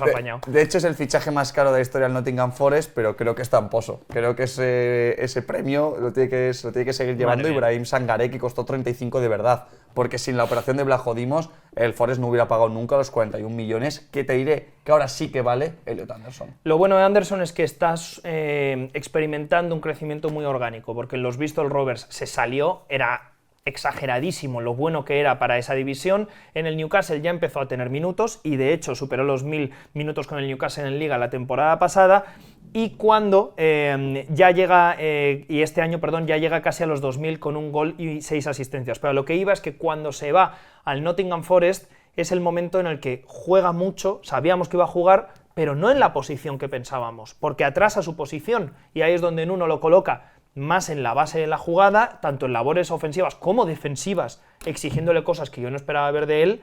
apañado. De hecho, es el fichaje más caro de la historia del Nottingham Forest, pero creo que es tramposo. Creo que ese premio lo tiene que seguir llevando Madre mía. Ibrahim Sangaré, que costó 35 de verdad. Porque sin la operación de Blajodimos, el Forest no hubiera pagado nunca los 41 millones, que te diré que ahora sí que vale Elliot Anderson. Lo bueno de Anderson es que estás experimentando un crecimiento muy orgánico, porque en los Bristol Rovers se salió, era exageradísimo lo bueno que era para esa división. En el Newcastle ya empezó a tener minutos y de hecho superó los 1000 minutos con el Newcastle en Liga la temporada pasada, y cuando ya llega, y este año, perdón, ya llega casi a los 2000 con un gol y 6 asistencias. Pero lo que iba es que cuando se va al Nottingham Forest es el momento en el que juega mucho, sabíamos que iba a jugar, pero no en la posición que pensábamos, porque atrasa su posición y ahí es donde en uno lo coloca más en la base de la jugada, tanto en labores ofensivas como defensivas, exigiéndole cosas que yo no esperaba ver de él,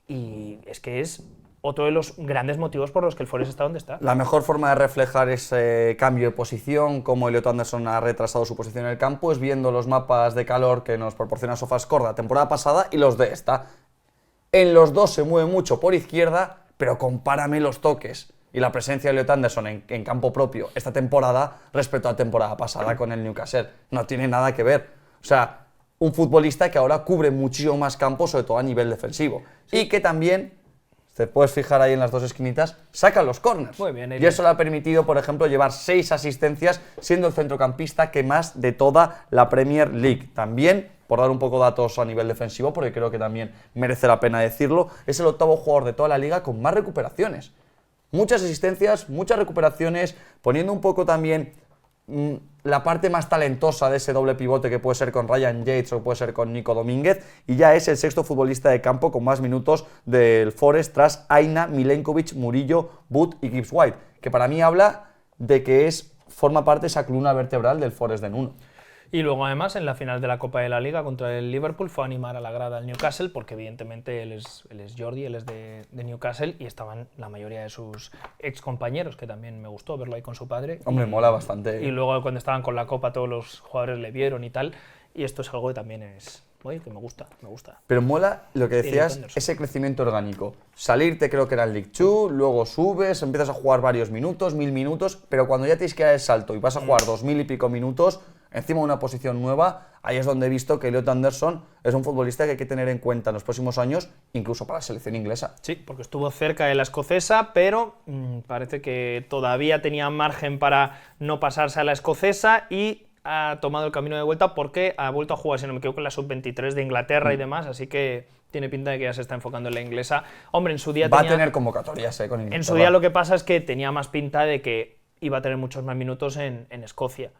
y es que es otro de los grandes motivos por los que el Forest está donde está. La mejor forma de reflejar ese cambio de posición, como Elliot Anderson ha retrasado su posición en el campo, es viendo los mapas de calor que nos proporciona SofaScore la temporada pasada y los de esta. En los dos se mueve mucho por izquierda, pero compárame los toques y la presencia de Elliot Anderson en campo propio esta temporada respecto a la temporada pasada con el Newcastle. No tiene nada que ver. O sea, un futbolista que ahora cubre muchísimo más campo, sobre todo a nivel defensivo. Sí. Y que también, te puedes fijar ahí en las dos esquinitas, saca los corners. Muy bien, y eso le ha permitido, por ejemplo, llevar 6 asistencias, siendo el centrocampista que más de toda la Premier League. También, por dar un poco de datos a nivel defensivo, porque creo que también merece la pena decirlo, es el 8º jugador de toda la liga con más recuperaciones. Muchas asistencias, muchas recuperaciones, poniendo un poco también la parte más talentosa de ese doble pivote que puede ser con Ryan Yates o puede ser con Nico Domínguez, y ya es el 6º futbolista de campo con más minutos del Forest tras Aina, Milenkovic, Murillo, Booth y Gibbs White, que para mí habla de que forma parte de esa columna vertebral del Forest de Nuno. Y luego además en la final de la Copa de la Liga contra el Liverpool fue a animar a la grada al Newcastle, porque evidentemente él es Jordi, él es de Newcastle, y estaban la mayoría de sus ex compañeros, que también me gustó verlo ahí con su padre. Hombre, mola bastante. Y luego cuando estaban con la Copa todos los jugadores le vieron y tal, y esto es algo que también es, oye, que me gusta. Pero mola lo que decías, Anderson. ese crecimiento orgánico. Salirte creo que era en League 2, luego subes, empiezas a jugar varios minutos, 1000 minutos, pero cuando ya tienes que dar el salto y vas a jugar 2000 y pico minutos, encima de una posición nueva, ahí es donde he visto que Elliot Anderson es un futbolista que hay que tener en cuenta en los próximos años, incluso para la selección inglesa. Sí, porque estuvo cerca de la escocesa, pero parece que todavía tenía margen para no pasarse a la escocesa y ha tomado el camino de vuelta porque ha vuelto a jugar, si no me equivoco, en la sub-23 de Inglaterra y demás, así que tiene pinta de que ya se está enfocando en la inglesa. Hombre, en su día Va a tener convocatorias con Inglaterra. En su día lo que pasa es que tenía más pinta de que iba a tener muchos más minutos en Escocia.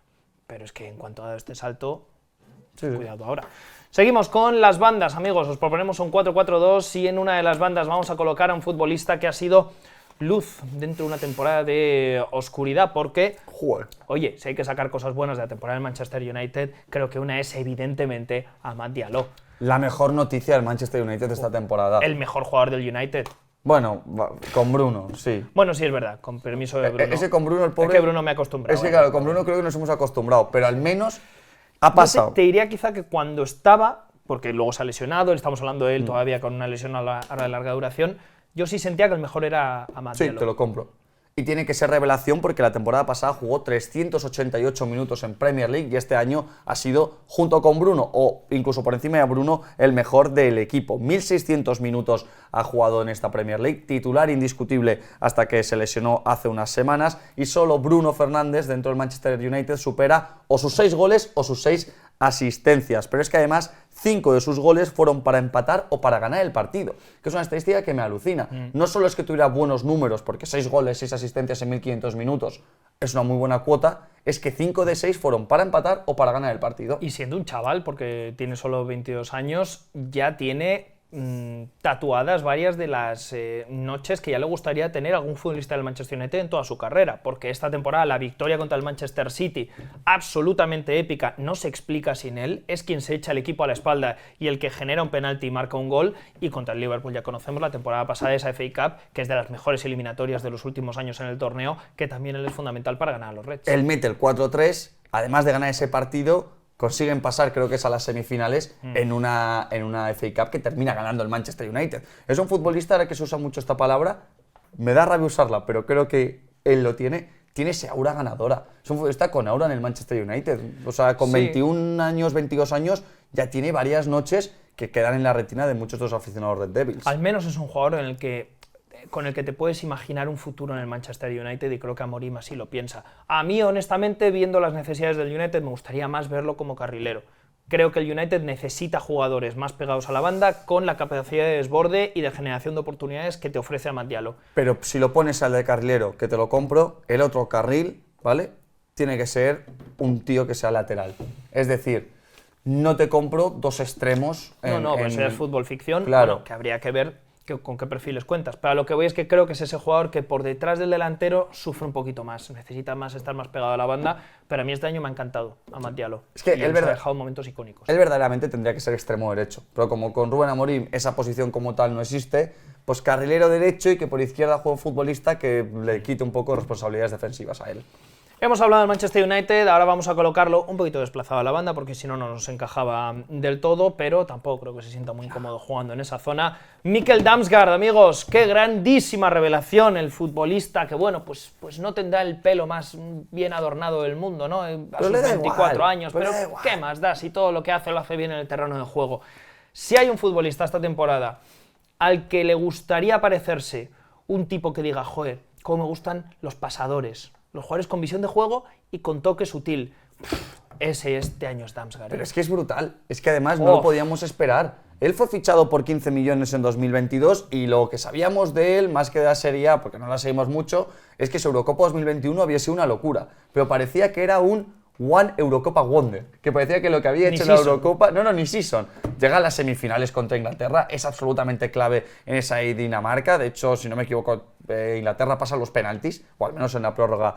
Pero es que en cuanto a este salto, cuidado ahora. Seguimos con las bandas, amigos. Os proponemos un 4-4-2 y en una de las bandas vamos a colocar a un futbolista que ha sido luz dentro de una temporada de oscuridad, porque, oye, si hay que sacar cosas buenas de la temporada del Manchester United, creo que una es evidentemente Amad Diallo. La mejor noticia del Manchester United de esta temporada. El mejor jugador del United. Bueno, con Bruno, sí. Bueno, sí, es verdad, con permiso de Bruno. Ese con Bruno, el pobre... Es que Bruno me ha acostumbrado. Es que claro, con Bruno creo que nos hemos acostumbrado, pero al menos Ha pasado. Te diría quizá que cuando estaba, porque luego se ha lesionado, estamos hablando de él todavía con una lesión ahora de larga duración, yo sí sentía que el mejor era Amad Sí, Diallo. te lo compro. Y tiene que ser revelación porque la temporada pasada jugó 388 minutos en Premier League y este año ha sido, junto con Bruno, o incluso por encima de Bruno, el mejor del equipo. 1.600 minutos ha jugado en esta Premier League, titular indiscutible hasta que se lesionó hace unas semanas, y solo Bruno Fernández dentro del Manchester United supera o sus 6 goles o sus 6 asistencias, pero es que además 5 de sus goles fueron para empatar o para ganar el partido, que es una estadística que me alucina. No solo es que tuviera buenos números, porque 6 goles, 6 asistencias en 1.500 minutos es una muy buena cuota, es que 5 de 6 fueron para empatar o para ganar el partido. Y siendo un chaval, porque tiene solo 22 años, ya tiene tatuadas varias de las noches que ya le gustaría tener a algún futbolista del Manchester United en toda su carrera, porque esta temporada la victoria contra el Manchester City, absolutamente épica, no se explica sin él, es quien se echa el equipo a la espalda y el que genera un penalti y marca un gol, y contra el Liverpool ya conocemos la temporada pasada esa FA Cup, que es de las mejores eliminatorias de los últimos años en el torneo, que también él es fundamental para ganar a los Reds. Él mete el 4-3, además de ganar ese partido, consiguen pasar, creo que es a las semifinales, en una FA Cup que termina ganando el Manchester United. Es un futbolista, ahora que se usa mucho esta palabra, me da rabia usarla, pero creo que él lo tiene ese aura ganadora. Es un futbolista con aura en el Manchester United. O sea, con 21 años, 22 años, ya tiene varias noches que quedan en la retina de muchos de los aficionados Red Devils. Al menos es un jugador con el que te puedes imaginar un futuro en el Manchester United, y creo que Amorim así lo piensa. A mí, honestamente, viendo las necesidades del United, me gustaría más verlo como carrilero. Creo que el United necesita jugadores más pegados a la banda, con la capacidad de desborde y de generación de oportunidades que te ofrece Amad Diallo. Pero si lo pones al de carrilero, que te lo compro, el otro carril, ¿vale?, tiene que ser un tío que sea lateral. Es decir, no te compro dos extremos. Pues eso ya es fútbol ficción, claro. Bueno, que habría que ver con qué perfiles cuentas. Pero a lo que voy es que creo que es ese jugador que por detrás del delantero sufre un poquito más, necesita más estar más pegado a la banda, pero a mí este año me ha encantado Amad Diallo. Es que y él nos ha dejado momentos icónicos. Él verdaderamente tendría que ser extremo derecho, pero como con Rubén Amorim esa posición como tal no existe, pues carrilero derecho y que por izquierda juegue un futbolista que le quite un poco responsabilidades defensivas a él. Hemos hablado del Manchester United, ahora vamos a colocarlo un poquito desplazado a la banda porque si no, no nos encajaba del todo, pero tampoco creo que se sienta muy incómodo jugando en esa zona. Mikkel Damsgaard, amigos, qué grandísima revelación, el futbolista que, bueno, pues no tendrá el pelo más bien adornado del mundo, ¿no? A sus 24 años, pero ¿qué más da si todo lo que hace lo hace bien en el terreno de juego? Si hay un futbolista esta temporada al que le gustaría parecerse un tipo que diga, joder, cómo me gustan los pasadores, los jugadores con visión de juego y con toque sutil. Este año es Damsgaard. Pero es que es brutal, es que además no lo podíamos esperar. Él fue fichado por 15 millones en 2022 y lo que sabíamos de él, más que de la Serie A, porque no la seguimos mucho, es que su Eurocopa 2021 había sido una locura. Pero parecía que era un One Eurocopa Wonder, que parecía que lo que había hecho en la Eurocopa... No, ni season. Llega a las semifinales contra Inglaterra, es absolutamente clave en esa Dinamarca. De hecho, si no me equivoco, Inglaterra pasa los penaltis, o al menos en la prórroga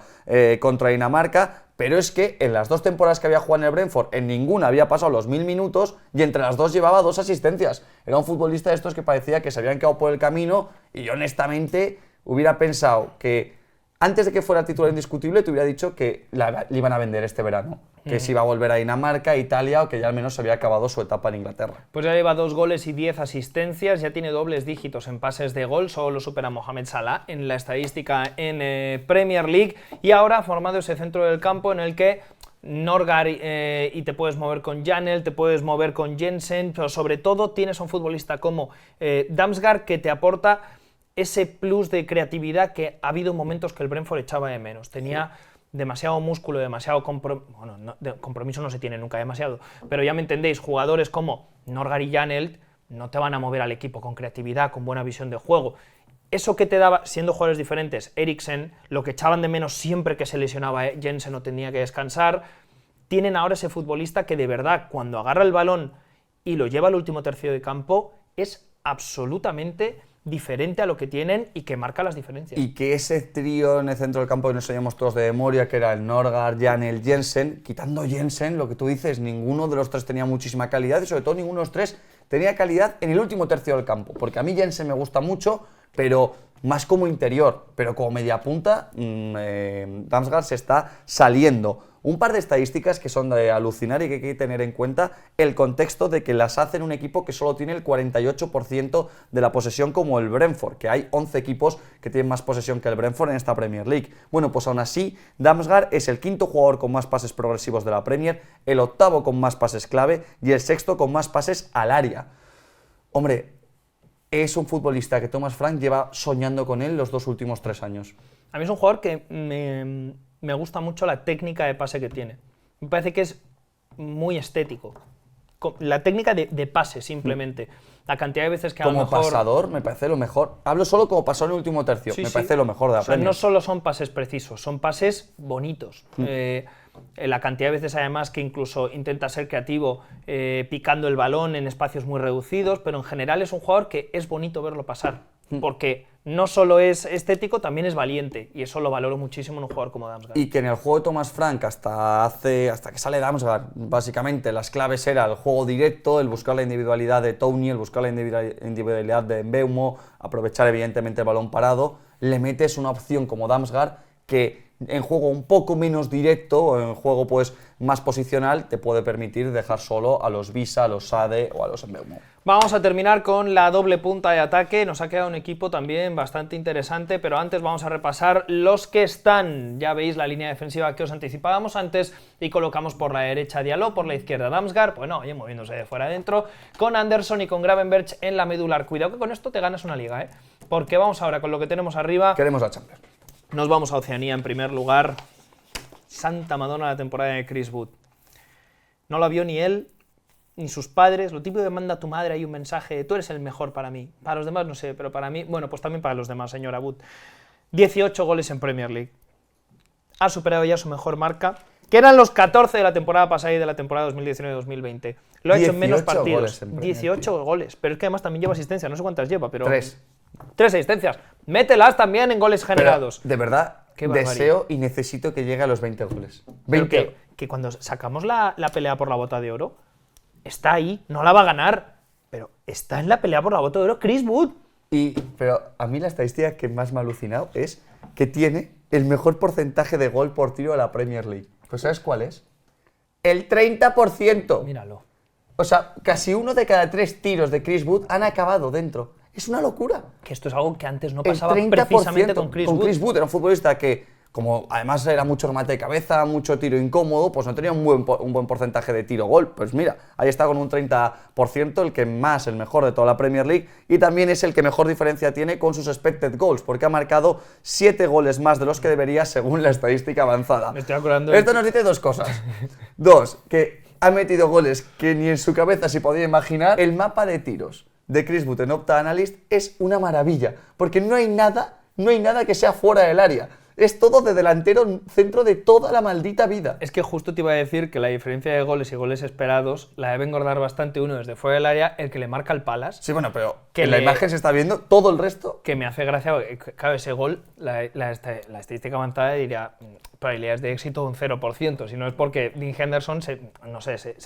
contra Dinamarca, pero es que en las 2 temporadas que había jugado en el Brentford, en ninguna había pasado los 1000 minutos y entre las 2 llevaba 2 asistencias. Era un futbolista de estos que parecía que se habían quedado por el camino y yo honestamente hubiera pensado que antes de que fuera titular indiscutible, te hubiera dicho que le iban a vender este verano. Que se iba a volver a Dinamarca, Italia, o que ya al menos se había acabado su etapa en Inglaterra. Pues ya lleva 2 goles y 10 asistencias, ya tiene dobles dígitos en pases de gol, solo lo supera Mohamed Salah en la estadística en Premier League, y ahora ha formado ese centro del campo en el que Norgard y te puedes mover con Janel, te puedes mover con Jensen, pero sobre todo tienes a un futbolista como Damsgaard que te aporta ese plus de creatividad que ha habido momentos que el Brentford echaba de menos. Tenía demasiado músculo, demasiado compromiso no se tiene nunca demasiado, pero ya me entendéis, jugadores como Norgard y Janelt no te van a mover al equipo con creatividad, con buena visión de juego. Eso que te daba, siendo jugadores diferentes, Eriksen, lo que echaban de menos siempre que se lesionaba Jensen o tenía que descansar, tienen ahora ese futbolista que de verdad, cuando agarra el balón y lo lleva al último tercio de campo, es absolutamente diferente a lo que tienen y que marca las diferencias. Y que ese trío en el centro del campo que nos sabíamos todos de memoria, que era el Norgard, Janel, Jensen, quitando Jensen, lo que tú dices, ninguno de los 3 tenía muchísima calidad y sobre todo ninguno de los 3 tenía calidad en el último tercio del campo, porque a mí Jensen me gusta mucho, pero más como interior, pero como media punta, Damsgaard se está saliendo Un par de estadísticas que son de alucinar y que hay que tener en cuenta el contexto de que las hace en un equipo que solo tiene el 48% de la posesión como el Brentford, que hay 11 equipos que tienen más posesión que el Brentford en esta Premier League. Bueno, pues aún así, Damsgaard es el quinto jugador con más pases progresivos de la Premier, el octavo con más pases clave y el sexto con más pases al área. Hombre, es un futbolista que Thomas Frank lleva soñando con él los 2 últimos 3 años. A mí es un jugador que me gusta mucho la técnica de pase que tiene. Me parece que es muy estético. La técnica de pase, simplemente. La cantidad de veces que a lo Como mejor... pasador, me parece lo mejor. Hablo solo como pasador en el último tercio. Sí, me sí. parece lo mejor de la O sea, Premier. no solo son pases precisos, son pases bonitos. La cantidad de veces, además, que incluso intenta ser creativo picando el balón en espacios muy reducidos, pero en general es un jugador que es bonito verlo pasar. Porque no solo es estético, también es valiente. Y eso lo valoro muchísimo en un jugador como Damsgaard. Y que en el juego de Thomas Frank, hasta que sale Damsgaard, básicamente las claves era el juego directo, el buscar la individualidad de Tony, el buscar la individualidad de Mbeumo, aprovechar evidentemente el balón parado. Le metes una opción como Damsgaard que en juego un poco menos directo, o en juego pues más posicional, te puede permitir dejar solo a los Visa, a los Sade o a los Mbeumo. Vamos a terminar con la doble punta de ataque. Nos ha quedado un equipo también bastante interesante, pero antes vamos a repasar los que están. Ya veis la línea defensiva que os anticipábamos antes y colocamos por la derecha Diallo, por la izquierda Damsgaard, bueno, oye, moviéndose de fuera adentro, con Anderson y con Gravenberch en la medular. Cuidado que con esto te ganas una liga, porque vamos ahora con lo que tenemos arriba. Queremos la Champions. Nos vamos a Oceanía en primer lugar. Santa Madonna la temporada de Chris Wood. No la vio ni él, ni sus padres. Lo típico que manda tu madre ahí un mensaje, tú eres el mejor para mí. Para los demás no sé, pero para mí, bueno, pues también para los demás, señora Wood. 18 goles en Premier League. Ha superado ya su mejor marca, que eran los 14 de la temporada pasada y de la temporada 2019-2020. Lo ha hecho en menos 18 partidos. goles en Premier 18 goles, pero es que además también lleva asistencia, no sé cuántas lleva, pero... 3. 3 asistencias. Mételas también en goles generados. Pero, de verdad, Qué barbaridad. deseo y necesito que llegue a los 20 goles. Pero 20. que cuando sacamos la pelea por la bota de oro, está ahí, no la va a ganar, pero está en la pelea por la bota de oro Chris Wood. Pero a mí la estadística que más me ha alucinado es que tiene el mejor porcentaje de gol por tiro de la Premier League. ¿Pues sabes cuál es? El 30%. Míralo. O sea, casi 1 de cada 3 tiros de Chris Wood han acabado dentro. Es una locura. Que esto es algo que antes no El pasaba 30% precisamente con Chris Wood. Chris Wood era un futbolista que, como además era mucho remate de cabeza, mucho tiro incómodo, pues no tenía un buen porcentaje de tiro-gol. Pues mira, ahí está con un 30%, el que más, el mejor de toda la Premier League, y también es el que mejor diferencia tiene con sus expected goals, porque ha marcado 7 goles más de los que debería según la estadística avanzada. Me estoy acordando Esto nos dice 2 cosas. 2, que ha metido goles que ni en su cabeza se podía imaginar. El mapa de tiros de Chris Wood en Opta Analyst es una maravilla, porque no hay nada que sea fuera del área. Es todo de delantero centro de toda la maldita vida. Es que justo te iba a decir que la diferencia de goles y goles esperados la debe engordar bastante uno desde fuera del área, el que le marca el Palace. Sí, bueno, pero Que en la imagen se está viendo todo el resto. Que me hace gracia, porque, claro, ese gol, la estadística avanzada diría probabilidades de éxito un 0%, si no es porque Dean Henderson se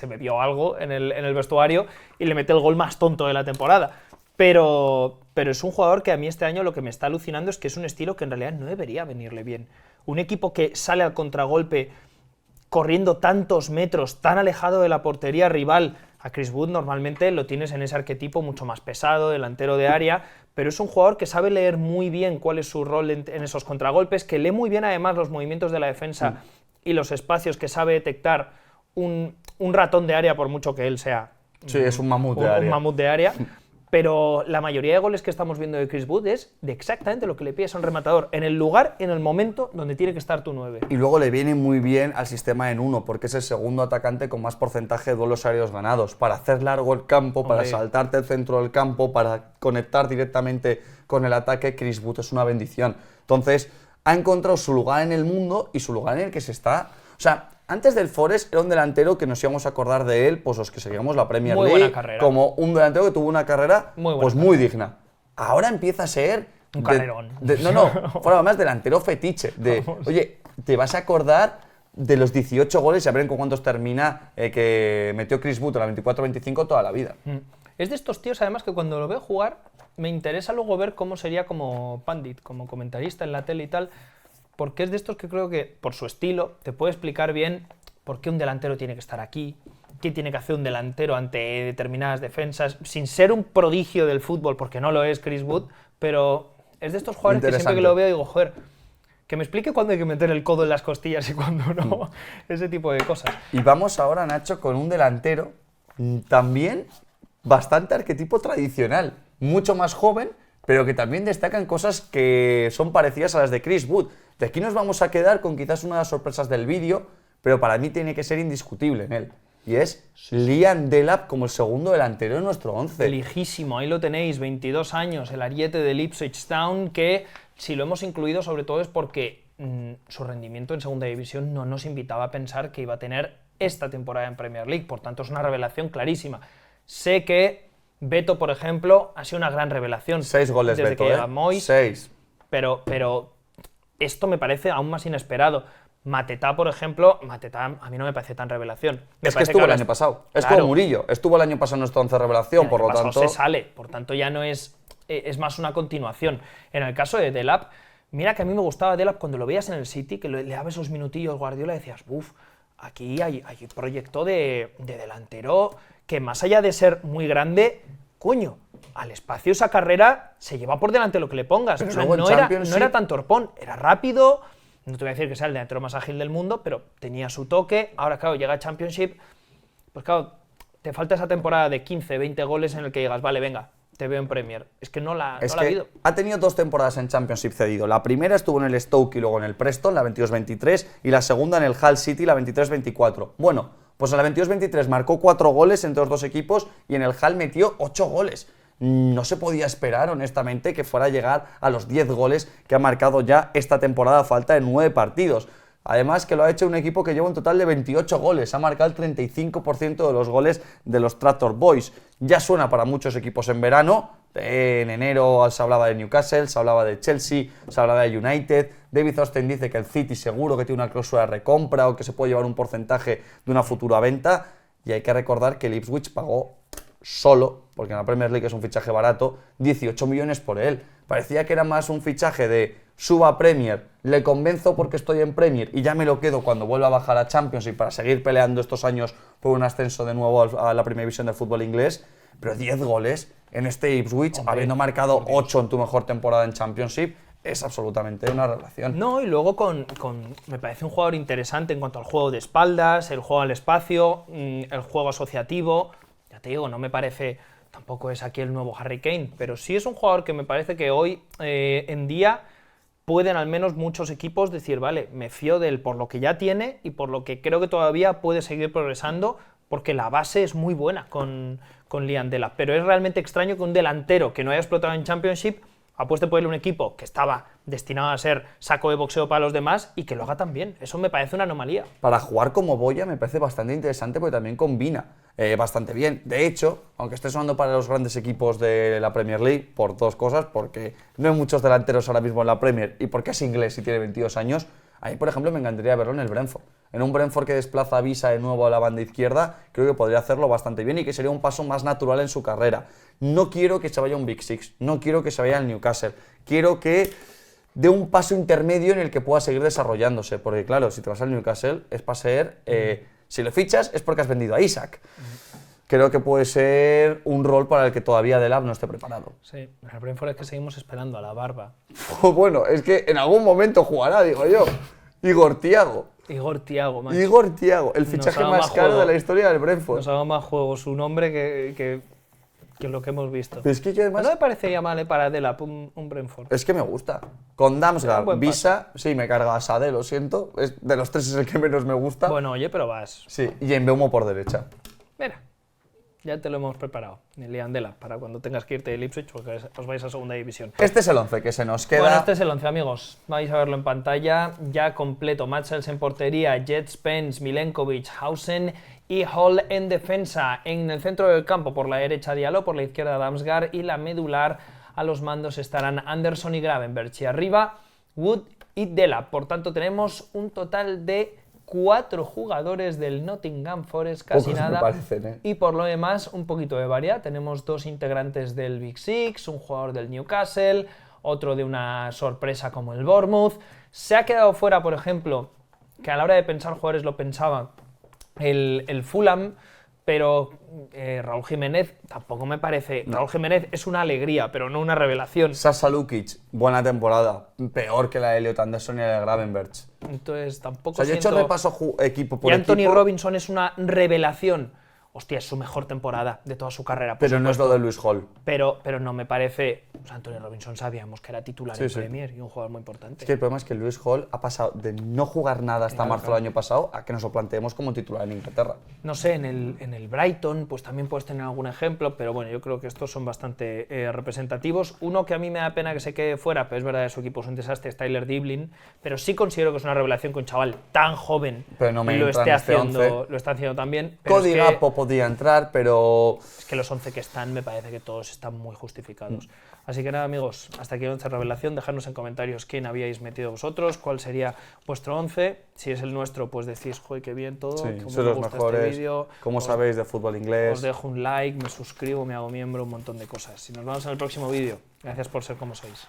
bebió algo en el vestuario y le mete el gol más tonto de la temporada. Pero es un jugador que a mí este año lo que me está alucinando es que es un estilo que en realidad no debería venirle bien. Un equipo que sale al contragolpe corriendo tantos metros, tan alejado de la portería rival. A Chris Wood normalmente lo tienes en ese arquetipo mucho más pesado, delantero de área, pero es un jugador que sabe leer muy bien cuál es su rol en esos contragolpes, que lee muy bien además los movimientos de la defensa y los espacios, que sabe detectar un ratón de área por mucho que él sea. Sí, es un mamut de área. Un mamut de área. Pero la mayoría de goles que estamos viendo de Chris Wood es de exactamente lo que le pides a un rematador, en el lugar, en el momento donde tiene que estar tu 9. Y luego le viene muy bien al sistema en 1, porque es el segundo atacante con más porcentaje de duelos aéreos ganados. Para hacer largo el campo, para saltarte el centro del campo, para conectar directamente con el ataque, Chris Wood es una bendición. Entonces, ha encontrado su lugar en el mundo y su lugar en el que se está... O sea, antes del Forest era un delantero que nos íbamos a acordar de él, pues los que seguíamos la Premier League, como un delantero que tuvo una carrera muy digna. Ahora empieza a ser... Un carrerón. Fuera más delantero fetiche. Oye, te vas a acordar de los 18 goles y a ver con cuántos termina que metió Chris Wood a la 24-25 toda la vida. Es de estos tíos, además, que cuando lo veo jugar, me interesa luego ver cómo sería como pundit, como comentarista en la tele y tal, porque es de estos que creo que, por su estilo, te puede explicar bien por qué un delantero tiene que estar aquí, qué tiene que hacer un delantero ante determinadas defensas, sin ser un prodigio del fútbol, porque no lo es Chris Wood, pero es de estos jugadores que siempre que lo veo digo, joder, que me explique cuándo hay que meter el codo en las costillas y cuándo no, ese tipo de cosas. Y vamos ahora, Nacho, con un delantero también bastante arquetipo tradicional, mucho más joven, pero que también destacan cosas que son parecidas a las de Chris Wood. De aquí nos vamos a quedar con quizás una de las sorpresas del vídeo, pero para mí tiene que ser indiscutible en él. Y es Liam Delap como el segundo delantero de nuestro 11. Lijísimo, ahí lo tenéis, 22 años, el ariete del Ipswich Town, que si lo hemos incluido sobre todo es porque su rendimiento en segunda división no nos invitaba a pensar que iba a tener esta temporada en Premier League, por tanto es una revelación clarísima. Sé que Beto, por ejemplo, ha sido una gran revelación. 6 goles desde Beto, que llega Moyes, 6. pero esto me parece aún más inesperado. Mateta, por ejemplo, Mateta a mí no me parece tan revelación. Es que estuvo el año pasado. Es como Murillo. Estuvo el año pasado en nuestro 11 revelación, por lo tanto... se sale, por tanto ya no es más una continuación. En el caso de Delap, mira que a mí me gustaba Delap cuando lo veías en el City, que le daba esos minutillos Guardiola y decías, uff, aquí hay proyecto de delantero que más allá de ser muy grande, coño, al espacio esa carrera se lleva por delante lo que le pongas. Pero o sea, no era tan torpón, era rápido. No te voy a decir que sea el delantero más ágil del mundo, pero tenía su toque. Ahora, claro, llega a Championship, pues claro, te falta esa temporada de 15, 20 goles en el que digas, vale, venga, te veo en Premier. Es que no la ha habido. Ha tenido 2 temporadas en Championship cedido. La primera estuvo en el Stoke y luego en el Preston, la 22-23, y la segunda en el Hull City, la 23-24. Bueno, pues en la 22-23 marcó 4 goles entre los dos equipos y en el Hull metió 8 goles. No se podía esperar, honestamente, que fuera a llegar a los 10 goles que ha marcado ya esta temporada a falta de 9 partidos. Además que lo ha hecho un equipo que lleva un total de 28 goles, ha marcado el 35% de los goles de los Tractor Boys. Ya suena para muchos equipos en verano, en enero se hablaba de Newcastle, se hablaba de Chelsea, se hablaba de United. David Austin dice que el City seguro que tiene una cláusula de recompra o que se puede llevar un porcentaje de una futura venta. Y hay que recordar que el Ipswich pagó solo, porque en la Premier League es un fichaje barato, 18 millones por él. Parecía que era más un fichaje de suba a Premier, le convenzo porque estoy en Premier y ya me lo quedo cuando vuelva a bajar a Championship para seguir peleando estos años por un ascenso de nuevo a la primera división del fútbol inglés. Pero 10 goles en este Ipswich, habiendo marcado 8 en tu mejor temporada en Championship, es absolutamente una revelación. No, y luego me parece un jugador interesante en cuanto al juego de espaldas, el juego al espacio, el juego asociativo. Ya te digo, no me parece, tampoco es aquí el nuevo Harry Kane, pero sí es un jugador que me parece que hoy en día pueden al menos muchos equipos decir, vale, me fío de él por lo que ya tiene y por lo que creo que todavía puede seguir progresando, porque la base es muy buena con Liam Delap. Pero es realmente extraño que un delantero que no haya explotado en Championship apueste por él un equipo que estaba destinado a ser saco de boxeo para los demás y que lo haga tan bien. Eso me parece una anomalía. Para jugar como Boya me parece bastante interesante porque también combina bastante bien. De hecho, aunque esté sonando para los grandes equipos de la Premier League, por 2 cosas, porque no hay muchos delanteros ahora mismo en la Premier y porque es inglés y tiene 22 años, a mí, por ejemplo, me encantaría verlo en el Brentford. En un Brentford que desplaza a Visa de nuevo a la banda izquierda, creo que podría hacerlo bastante bien y que sería un paso más natural en su carrera. No quiero que se vaya a un Big Six, no quiero que se vaya al Newcastle, quiero que dé un paso intermedio en el que pueda seguir desarrollándose, porque claro, si te vas al Newcastle es para ser, si lo fichas es porque has vendido a Isaac. Creo que puede ser un rol para el que todavía Delap no esté preparado. Sí, el Brentford es que seguimos esperando a la barba. Bueno, es que en algún momento jugará, digo yo. Igor Thiago. Igor Thiago, macho. Igor Thiago, el fichaje más caro de la historia del Brentford. Nos haga más juego su nombre que lo que hemos visto. Pero es que además... No me parecería mal para Delap un Brentford. Es que me gusta. Con Damsgaard, Visa, sí, me carga a Sade, lo siento. De los 3 es el que menos me gusta. Bueno, oye, pero vas. Sí, y Mbeumo por derecha. Mira, ya te lo hemos preparado, Liam Delap, para cuando tengas que irte del Ipswich porque os vais a segunda división. Este es el 11 que se nos queda. Bueno, este es el 11, amigos. Vais a verlo en pantalla. Ya completo. Matchels en portería, Jet Spence, Milenkovic, Hausen y Hall en defensa. En el centro del campo, por la derecha Diallo, por la izquierda Damsgaard y la medular a los mandos estarán Anderson y Gravenberch. Y arriba Wood y Delap. Por tanto, tenemos un total de 4 jugadores del Nottingham Forest, casi Pocos nada. me parecen, ¿eh? Y por lo demás, un poquito de variedad. Tenemos 2 integrantes del Big Six, un jugador del Newcastle, otro de una sorpresa como el Bournemouth. Se ha quedado fuera, por ejemplo, que a la hora de pensar jugadores lo pensaba, el Fulham, pero Raúl Jiménez tampoco me parece... No. Raúl Jiménez es una alegría, pero no una revelación. Sasa Lukic, buena temporada. Peor que la de Elliot Anderson y la de Gravenberch. Entonces tampoco O sea, yo he hecho siento... repaso equipo por Y Anthony equipo, Robinson es una revelación. Hostia, es su mejor temporada de toda su carrera. por pero no es lo supuesto. de Luis Hall. Pero no me parece... O sea, Anthony Robinson sabíamos que era titular Sí, en sí. Premier y un jugador muy importante. Es que el problema es que Luis Hall ha pasado de no jugar nada hasta marzo del año pasado a que nos lo planteemos como titular en Inglaterra. No sé, en el Brighton pues también puedes tener algún ejemplo, pero bueno, yo creo que estos son bastante representativos. Uno que a mí me da pena que se quede fuera, pero es verdad que su equipo es un desastre, es Tyler Diblin, pero sí considero que es una revelación que un chaval tan joven Pero no me lo, entra en este 11. lo está haciendo tan bien. Pero Cody es que, Gakpo podía entrar, pero es que los 11 que están me parece que todos están muy justificados. Así que nada, amigos, hasta aquí el 11 revelación. Dejadnos en comentarios quién habíais metido vosotros, cuál sería vuestro 11. Si es el nuestro, pues decís, joder, qué bien todo, sí, cómo sois me los gusta mejores. este vídeo. ¿Cómo Os- sabéis de fútbol inglés? Os dejo un like, me suscribo, me hago miembro, un montón de cosas. Y nos vemos en el próximo vídeo. Gracias por ser como sois.